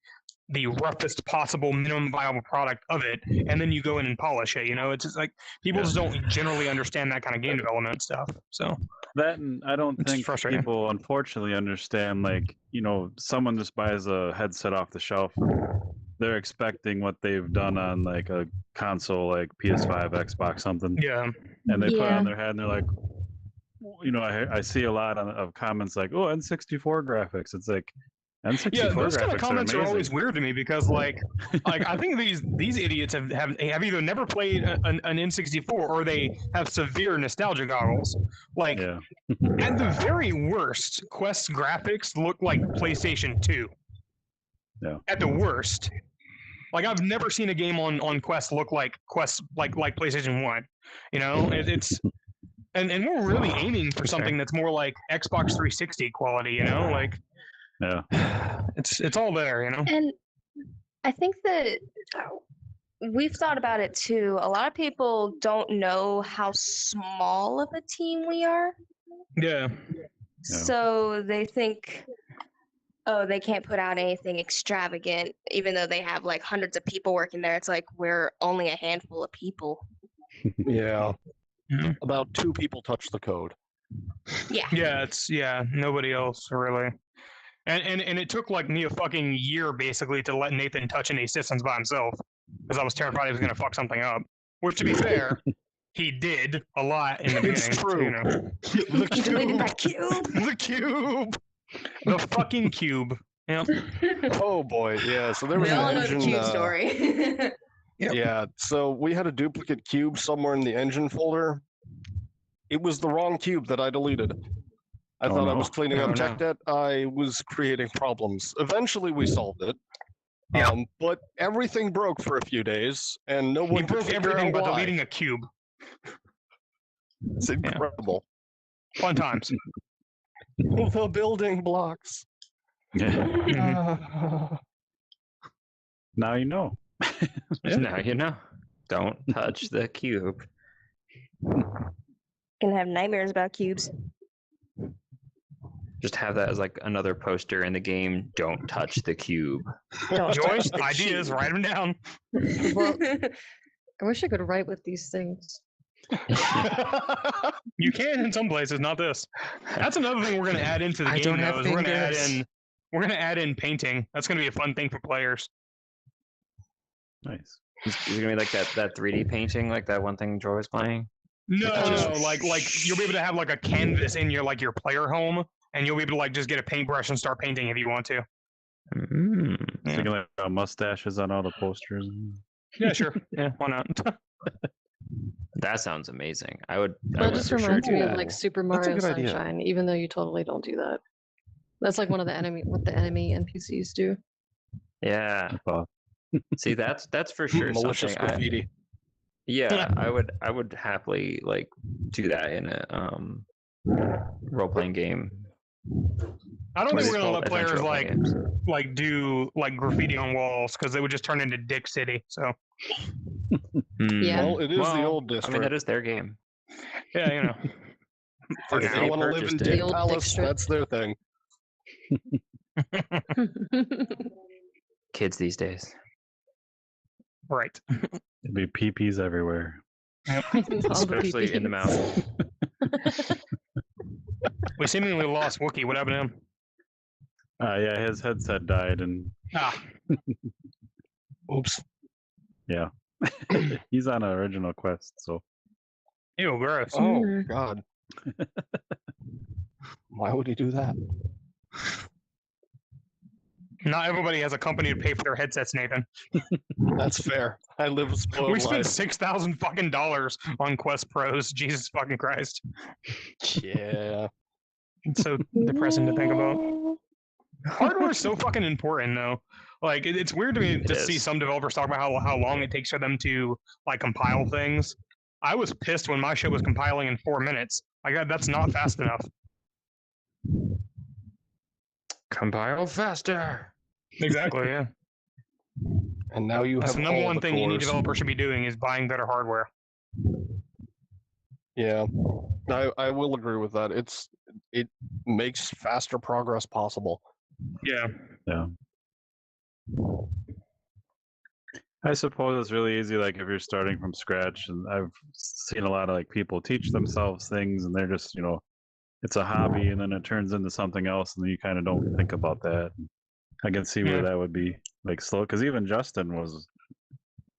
the roughest possible minimum viable product of it, and then you go in and polish it. You know, it's just like people just don't generally understand that kind of game development stuff. So That, and I don't It's think frustrating. people unfortunately understand, like, you know, someone just buys a headset off the shelf, they're expecting what they've done on like a console like PS5, Xbox, something, yeah, and they put it Yeah. on their head and they're like, you know, I see a lot of comments like, oh, N64 graphics. It's like, N64 yeah, those kind of graphics comments are are amazing. always weird to me because like I think these idiots have either never played an N64 or they have severe nostalgia goggles. Like Yeah. at the very worst, Quest's graphics look like PlayStation 2. Yeah. At the worst. Like I've never seen a game on Quest look like Quest like PlayStation 1. You know, it's and we're really aiming for something that's more like Xbox 360 quality, you know? Like Yeah. it's all there, you know? And I think that we've thought about it too. A lot of people don't know how small of a team we are. Yeah. So they think, oh, they can't put out anything extravagant, even though they have like hundreds of people working there. It's like we're only a handful of people. yeah. Mhm. About 2 people touch the code. Yeah. Yeah, nobody else really. And it took like me a fucking year basically to let Nathan touch any systems by himself because I was terrified he was gonna fuck something up. Which, to be fair, he did a lot in the beginning. It's so, true. you know. The He deleted my cube. cube. The cube. The fucking cube. Yeah. Oh boy, yeah. So there was We all an know the engine. cube story. Yep. Yeah. So we had a duplicate cube somewhere in the engine folder. It was the wrong cube that I deleted. I Oh, thought I no. was cleaning Oh, up no. tech debt. I was creating problems. Eventually, we solved it. Yeah. But everything broke for a few days, and no He one could broke figure everything out but why. deleting a cube. It's incredible. Fun times. The building blocks. Yeah. Mhm. Now you know. Now you know. Don't touch the cube. Gonna have nightmares about cubes. Just have that as like another poster in the game. Don't touch the cube. Don't Joyce, touch the ideas, cube. write them down. Well, I wish I could write with these things. You can in some places, not this. That's another thing we're going to add into the I game. don't though, have is we're going to add fingers. in we're gonna add in painting. That's gonna be a fun thing for players. Nice. Is it gonna be like that 3D painting, like that one thing Joy was playing? No, Oh. like you'll be able to have like a canvas in your like your player home, and you'll be able to like just get a paintbrush and start painting if you want to. Mm. So you can like mustaches on all the posters. Yeah, sure. Yeah, why not? That sounds amazing. I would. I That would just for sure reminds do me of that. like Super That's a Mario good idea. Sunshine, even though you totally don't do that. That's like one of the what the enemy NPCs do. Yeah. Uh, See, that's for sure Malicious something. graffiti. Yeah, I would happily like do that in a role playing game. I don't What think is we're it gonna called? let players Adventure like role-playing games. do like graffiti on walls because they would just turn into Dick City. So Yeah. Well, it is the Well, old I mean, district. that is their game. yeah, you know. For If If they now. want to live in purchased it. Dick The old Palace, district. that's their thing. Kids these days. Right. It'd be peepees everywhere. All the Especially in the PPs. mountains. We seemingly lost Wookiee. What happened to him? Yeah, his headset died, and Ah, Oops. yeah, he's on an original quest. So ew, gross. Oh, Mm. God. Why would he do that? Not everybody has a company to pay for their headsets, Nathan. That's fair. I live a spoiled We spent life. $6,000 fucking dollars on Quest Pros. Jesus fucking Christ. Yeah. It's so depressing to think about. Hardware is so fucking important, though. Like, it's weird to me It to see is. some developers talk about how long it takes for them to like compile things. I was pissed when my shit was compiling in 4 minutes. That's not fast enough. Compile faster. Exactly. Yeah. And now you That's have the number all one the thing any cores. developer should be doing is buying better hardware. Yeah. I will agree with that. It makes faster progress possible. Yeah. yeah, I suppose it's really easy. Like if you're starting from scratch, and I've seen a lot of like people teach themselves things, and they're just it's a hobby, and then it turns into something else, and then you kind of don't think about that. I can see where Yeah. that would be like slow, because even Justin was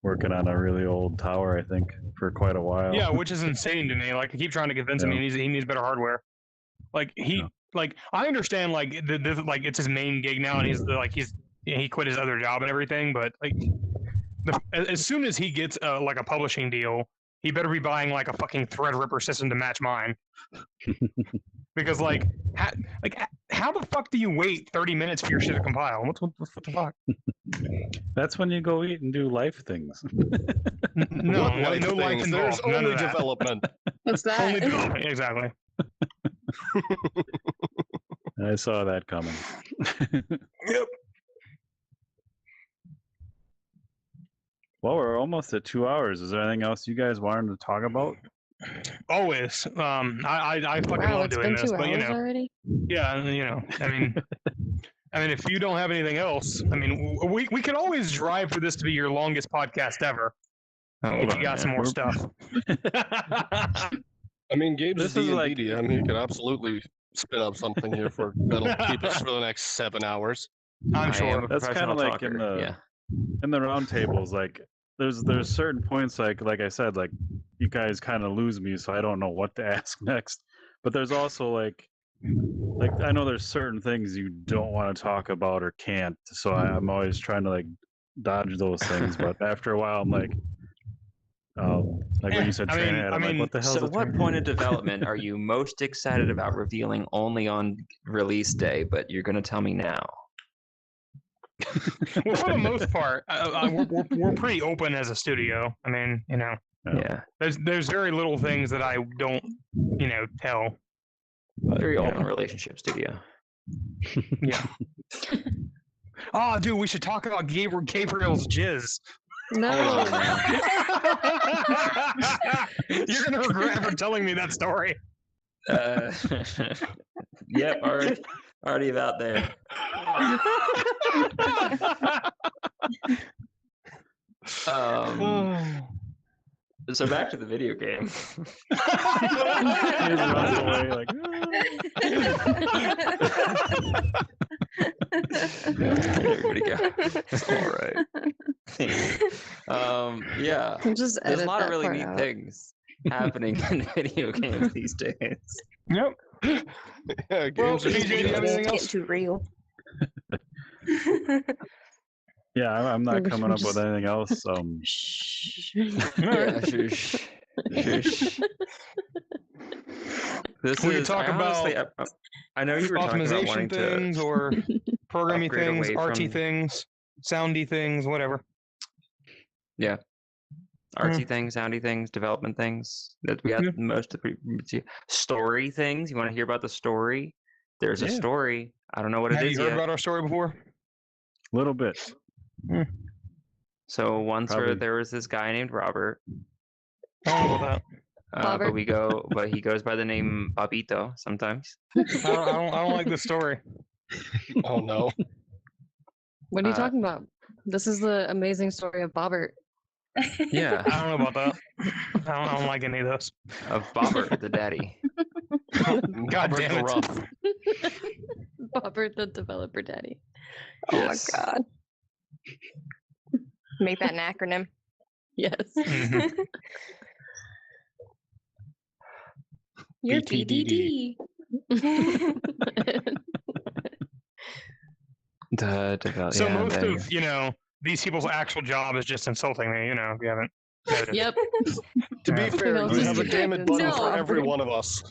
working on a really old tower, I think, for quite a while. Yeah, which is insane to me. Like I keep trying to convince him Yeah. he needs better hardware. Like Yeah. like I understand like like it's his main gig now, and he quit his other job and everything. But like as soon as he gets like a publishing deal, he better be buying like a fucking Threadripper system to match mine. Because like how the fuck do you wait 30 minutes for your shit to compile? What the fuck? That's when you go eat and do life things. No, What no, life no life things? There's involved. None only of that. development. What's that? Only development. Exactly. I saw that coming. Yep. Well, we're almost at 2 hours. Is there anything else you guys wanted to talk about? Always. I fucking Wow, love it's doing been this, 2 but hours already? yeah, I mean, if you don't have anything else, I mean, we could always drive for this to be your longest podcast ever if you got some more stuff. I mean, Gabe's This D is and like- D DM. He could absolutely spin up something here that'll keep us for the next 7 hours. I'm I am sure. a That's professional kinda like in talker. the- Yeah. In the round tables, like there's certain points, like I said, like you guys kind of lose me, so I don't know what to ask next. But there's also like I know there's certain things you don't want to talk about or can't, so I'm always trying to like dodge those things. But after a while, I'm like when you said I train mean- head, I I'm like, mean, what the hell? So, what point of development are you most excited about revealing only on release day, but you're going to tell me now? Well, for the most part, we're pretty open as a studio. I mean, Yeah. there's very little things that I don't, tell. Very Yeah. open relationship studio. Yeah. Oh, dude, we should talk about Gabriel's jizz. No. You're gonna regret ever telling me that story. Yep, already about there. So back to the video game. He just runs away, like, Everybody go. All right. Yeah. Just There's a edit lot of that really part neat out. things happening in video games these days. Yep. Yeah, Well, games are PJ, do you have It's anything getting else? too real. Yeah, I'm not Maybe we coming should up with just- anything else. Shh. Yeah, shush. Shush. This We could is. talk I know you were talking about wanting Optimization things to or programming upgrade things, away RT from- things, soundy things, whatever. artsy things, soundy things, development things. That we got Yeah. most of the story things. You want to hear about the story? There's a Yeah. story. I don't know what it Have is you heard yet. about our story before? Little bit. So once Probably. there was this guy named Robert. I don't know about But he goes by the name Babito sometimes. that. I don't like this story. Oh no. What are you Uh, talking about? This is the amazing story of Bobbert. Yeah, I don't know about that. I don't like any of this. of Bobbert the daddy. God Robert damn the it. Rough. Bobbert, the developer daddy. Oh Yes. my god. Make that an acronym. Yes. Mhm. You're BTDD. BDD. The develop. So yeah, most there you of these people's actual job is just insulting me. If you haven't noticed. Yep. To be Yeah. fair, Else you is have a damn it button No. for every one of us.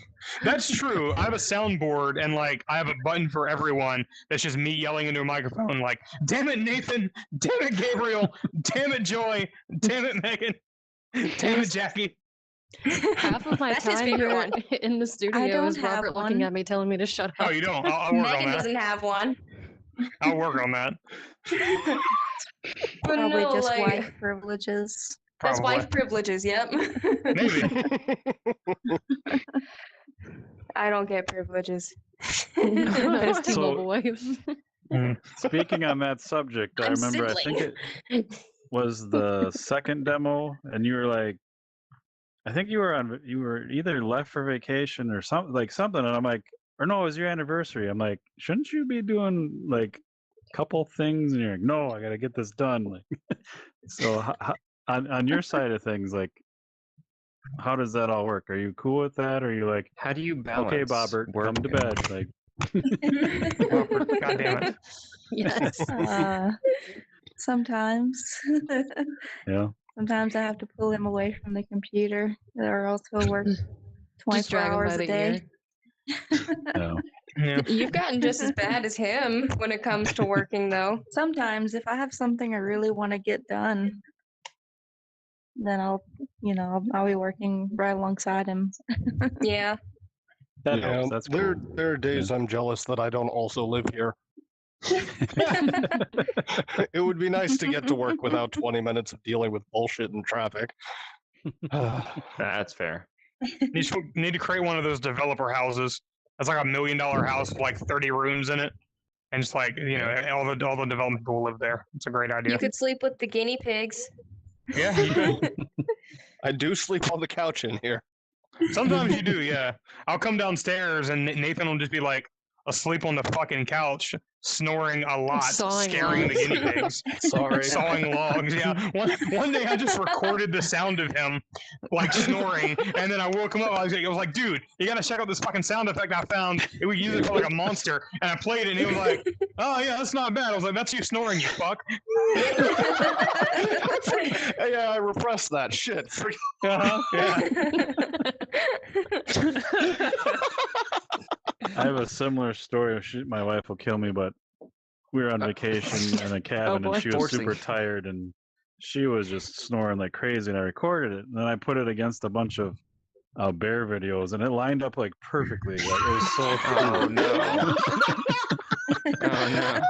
That's true. I have a soundboard and I have a button for everyone. That's just me yelling into a microphone like, "Damn it, Nathan! Damn it, Gabriel! Damn it, Joy! Damn it, Megan! Damn it, Jackie!" Half of my That's his time favorite here one. in the studio don't is have Robert looking one. at me, telling me to shut Oh, up. you don't? I'll work on Megan that. doesn't have one. I'll work on that. But Probably no, just like, wife privileges. that's Probably. wife privileges. Yep. Maybe. I don't get privileges. Nice So- T-Mobile wife. Speaking on that subject, I I'm remember I think it was the second demo, and you were like, I think you were either left for vacation or something, and I'm like, or no, it was your anniversary. I'm like, shouldn't you be doing like a couple things? And you're like, no, I got to get this done. Like, so on your side of things, like, how does that all work? Are you cool with that? Or are you like, How do you balance? okay, Bobbert, work come to and- bed? Like, God damn it. Yes. Sometimes. yeah. Sometimes I have to pull him away from the computer, or else he'll work Just 24 drag him hours by a the day. Yeah. Yeah. You've gotten just as bad as him when it comes to working, though. Sometimes, if I have something I really want to get done, then I'll be working right alongside him. Yeah. That Yeah, helps. That's there cool. are days I'm jealous that I don't also live here. It would be nice to get to work without 20 minutes of dealing with bullshit and traffic. That's fair. Need to create one of those developer houses. That's like $1 million house with like 30 rooms in it, and just like all the development people live there. It's a great idea. You could sleep with the guinea pigs. Yeah, you could. I do sleep on the couch in here. Sometimes you do. Yeah, I'll come downstairs and Nathan will just be like asleep on the fucking couch, snoring a lot, Sawing scaring the logs. guinea pigs. Sorry. Sawing logs. Yeah. One day I just recorded the sound of him like snoring, and then I woke him up. I was like, dude, you gotta check out this fucking sound effect I found. We use it for like a monster, and I played it, and he was like, oh yeah, that's not bad. I was like, that's you snoring, you fuck. Yeah, I repressed that shit. Yeah. I have a similar story. My wife will kill me, but we were on vacation in a cabin, boy. and she was Forcing. super tired, and she was just snoring like crazy. And I recorded it, and then I put it against a bunch of bear videos, and it lined up like perfectly. Like, it was so cool. Oh no. Oh no.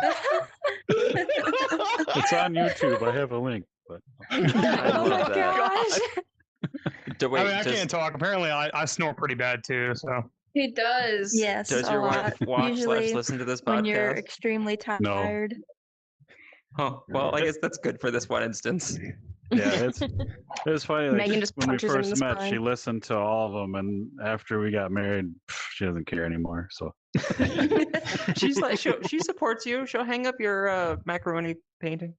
It's on YouTube. I have a link, but I Oh my love that. gosh. Wait, I can't talk. Apparently, I snore pretty bad too. So He does. Yes, does a your lot. wife watch Usually listen to this when you're podcast? extremely tired. Oh, well, I guess that's good for this one instance. Yeah, it's funny. Like, Megan just when we punches him in first the met, she spine. listened to all of them, and after we got married, she doesn't care anymore. So She's like, she supports you. She'll hang up your macaroni painting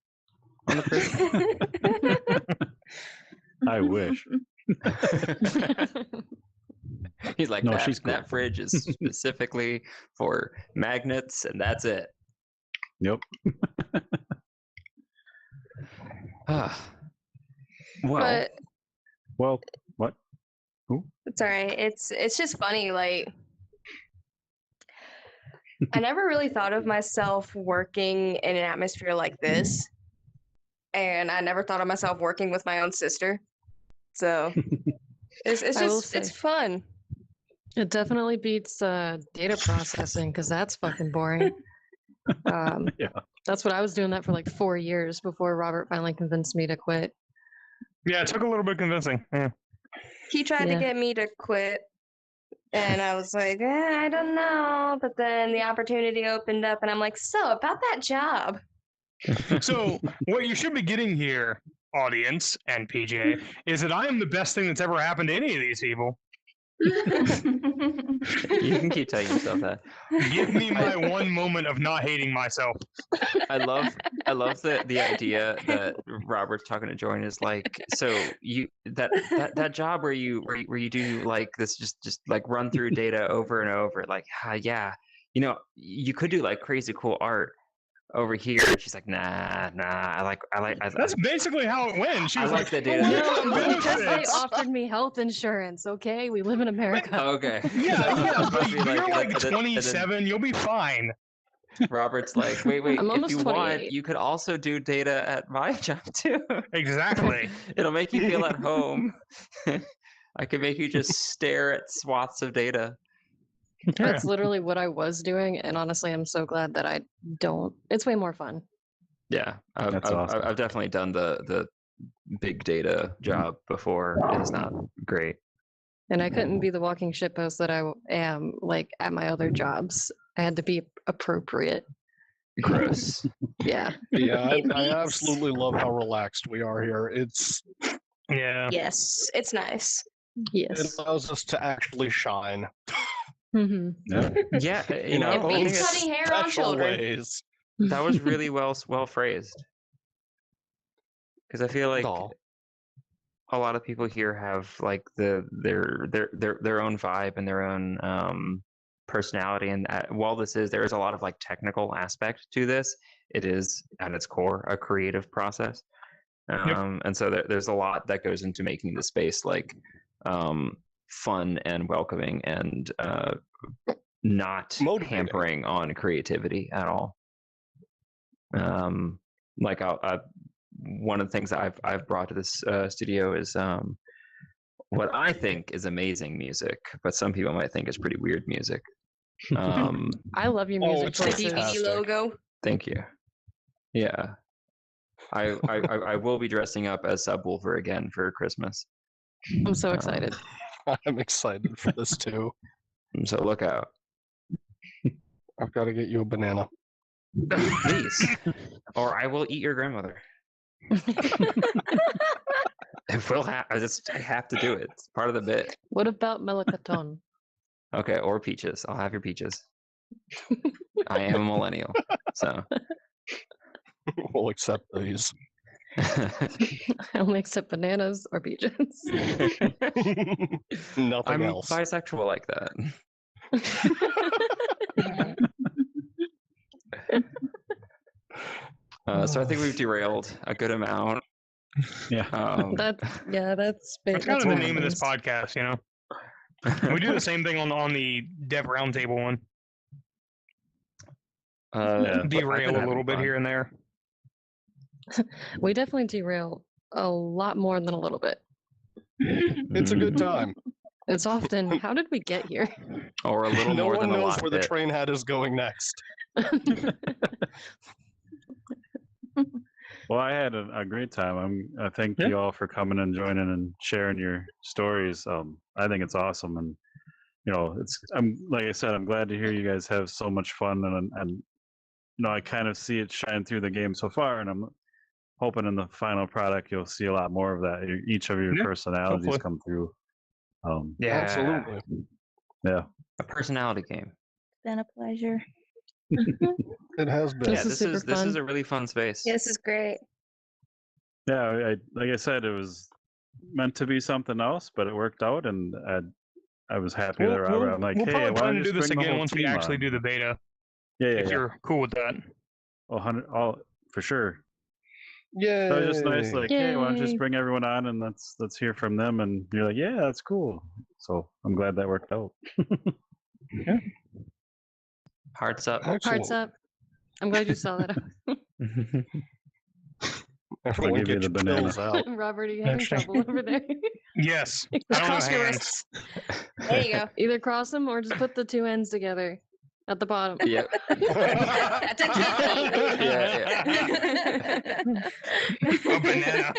on the fridge. I wish. He's like, No, that, she's cool. that fridge is specifically for magnets, and that's it. Yep. Well, But Well, what? it's all right. It's just funny. Like, I never really thought of myself working in an atmosphere like this, and I never thought of myself working with my own sister. So it's I will just it's say. fun. It definitely beats data processing because that's fucking boring. Yeah. That's what I was doing that for like 4 years before Robert finally convinced me to quit. Yeah, it took a little bit of convincing. Yeah. He tried to Yeah. get me to quit, and I was like, I don't know. But then the opportunity opened up, and I'm like, so about that job. So what you should be getting here, audience and PJ, is that I am the best thing that's ever happened to any of these people. you can keep telling yourself that. Give me my one moment of not hating myself. I love the idea that Robert's talking to Jordan is like, so you that job where you do like this just like run through data over and over, like yeah, you could do like crazy cool art over here. She's like, nah, I That's basically how it went. She I was like like, the data. "Oh, No, what because they benefits?" offered me health insurance. Okay, we live in America. Okay. Yeah, but Be like, you're like and then 27. You'll be fine. Robert's like, wait, I'm if almost you want, 28. you could also do data at my job too. Exactly. It'll make you feel at home. I could make you just stare at swaths of data. That's literally what I was doing, and honestly, I'm so glad that I don't. It's way more fun. Yeah, I've awesome. I've definitely done the big data job before. It is not great. And I couldn't be the walking shitpost that I am like at my other jobs. I had to be appropriate. Gross. Yeah. Yeah, It I beats- absolutely love how relaxed we are here. Yeah. Yes, it's nice. It Yes. allows us to actually shine Hmm. Yeah. Yeah, in our It own beats cutting hair on special children. ways. that was really well phrased. Because I feel like Aw. a lot of people here have like their own vibe and their own personality, and while there is a lot of like technical aspect to this, it is at its core a creative process. And so there's a lot that goes into making the space like fun and welcoming and not Motivating. hampering on creativity at all. Like one of the things that I've brought to this studio is what I think is amazing music, but some people might think is pretty weird music. I love your Oh, music it's The choices. DVD fantastic. logo. Thank you. Yeah, I will be dressing up as Subwoofer again for Christmas. I'm so excited. I'm excited for this too. So look out. I've got to get you a banana. Please, or I will eat your grandmother. It will I have to do it. It's part of the bit. What about Melicaton? Okay, or peaches. I'll have your peaches. I am a millennial, so We'll accept these. I only accept bananas or peaches. Nothing I'm else. bisexual like that. So I think we've derailed a good amount. Yeah. That's That's kind of the what name of this happens. podcast, you know. We do the same thing on the Dev Roundtable one. Yeah. Derail a little bit here and there. We definitely derail a lot more than a little bit. It's a good time. It's often, how did we get here? Or a little No more one than a knows lot where the bit. train head is going next. Well, I had a great time. I thank you all for coming and joining and sharing your stories. I think it's awesome, and I'm like I said, I'm glad to hear you guys have so much fun, and I kind of see it shine through the game so far, and I'm hoping in the final product you'll see a lot more of that. Each of your Yeah, personalities hopefully. come through. Yeah, Absolutely. Yeah. a personality game. Been a pleasure. It has been. This Yeah, is super this is fun. a really fun space. This is great. Yeah, like I said, it was meant to be something else, but it worked out, and I was happy that Robert. I'm like, we'll hey, probably why plan don't to you do just this bring the again whole once we team actually on? do the beta. Yeah, If you're cool with that. 100, all for sure. Yay! So it was just nice, like, hey, why don't you Yay. just bring everyone on and let's hear from them, and you're like, yeah, that's cool. So I'm glad that worked out. Hearts up. Excellent. Hearts up. I'm glad you saw that. Everyone give you get the your banana. pills out. Robert, are you having Actually- trouble over there? Yes. Just I don't cross know your hands. wrists. There you go. Either cross them or just put the two ends together at the bottom. Yep. That's a key. A banana.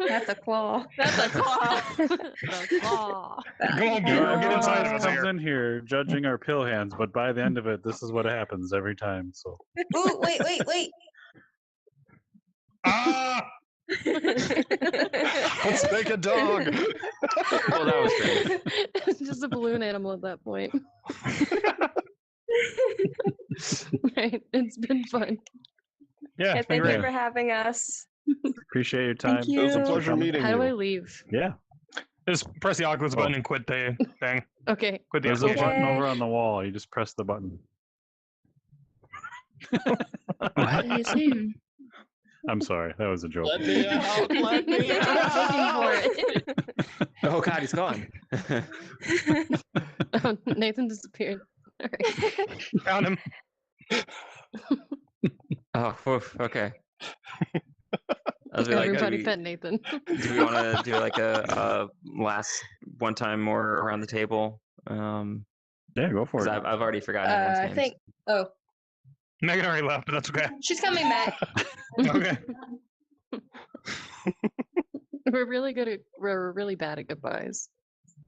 That's a claw. That's a claw. The claw. Come on, Gabriel, get inside of us comes here. in here judging our pill hands, but by the end of it, this is what happens every time. So Ooh, wait. Ah! Let's make a dog. Well, that was great. It's just a balloon animal at that point. Right. It's been fun. Yeah, Yeah, it's been thank you great. for having us. appreciate your time. Thank It was a you. pleasure meeting How do I you. leave? Yeah, Just press the Oculus button and quit the thing. Okay. Quit the there's a application. button Okay. over on the wall. You just press the button. What are you saying? I'm sorry, that was a joke. Let me out. Let me I was looking out. for it. Oh God, he's gone. Oh, Nathan disappeared. All right. Found him. Oh, oof, okay. I was like, Everybody do pet Nathan. we want to do like a last one time more around the table? Yeah, go for 'Cause it. I've already forgotten everyone's I names. think. Oh, Megan already left, but that's okay. she's coming back. Okay. We're really bad at goodbyes.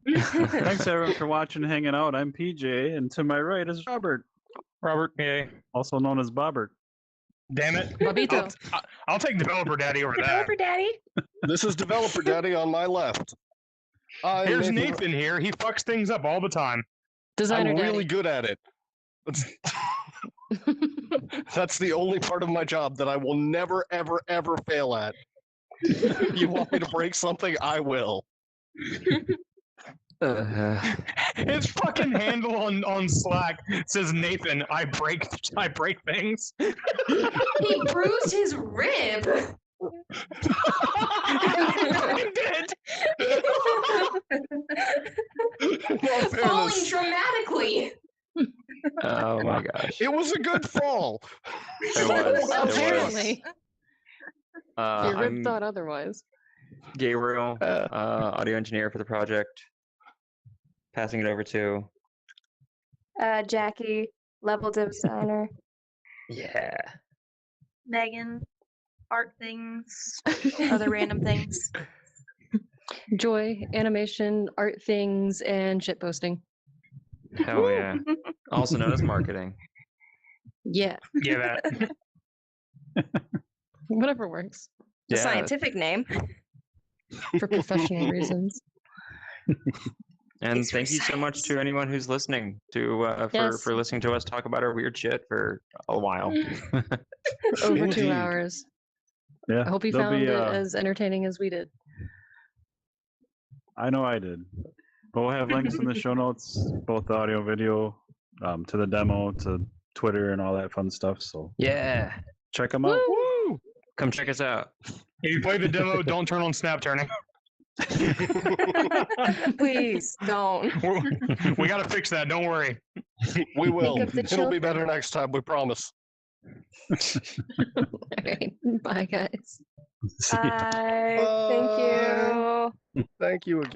Thanks everyone for watching and hanging out. I'm PJ, and to my right is Robert, Robert, yay. also known as Bobbert. Damn it. Bobito. I'll take Developer Daddy over that. Developer Daddy. This is Developer Daddy on my left. I'm Here's Nathan here. He fucks things up all the time. Designer I'm Daddy. really good at it. That's the only part of my job that I will never, ever, ever fail at. You want me to break something? I will. His fucking handle on Slack says Nathan, I break things. He bruised his rib. He did. In all Falling fairness, dramatically. Oh my gosh. it was a good fall. It was. Apparently. Your rib I'm thought otherwise. Gabriel, audio engineer for the project. Passing it over to. Jackie, level designer. Yeah. Megan, art things, other random things. Joy, animation, art things, and shit posting. Hell yeah. Also known as marketing. Yeah. Yeah, that. Whatever works. The Yeah. scientific name. For professional reasons. And It's thank you so much to anyone who's listening to Yes. for listening to us talk about our weird shit for a while. Over Indeed. 2 hours. Yeah, I hope you there'll found be, it as entertaining as we did. I know I did. But we'll have links in the show notes, both the audio, video, to the demo, to Twitter, and all that fun stuff. So Yeah. check them out. Woo! Come check us out. If you play the demo, don't turn on snap turning. Please don't. We got to fix that. Don't worry. We will. Think of the It'll be children. better next time, we promise. All right. Bye, guys. See ya. Bye. Thank you. Thank you again.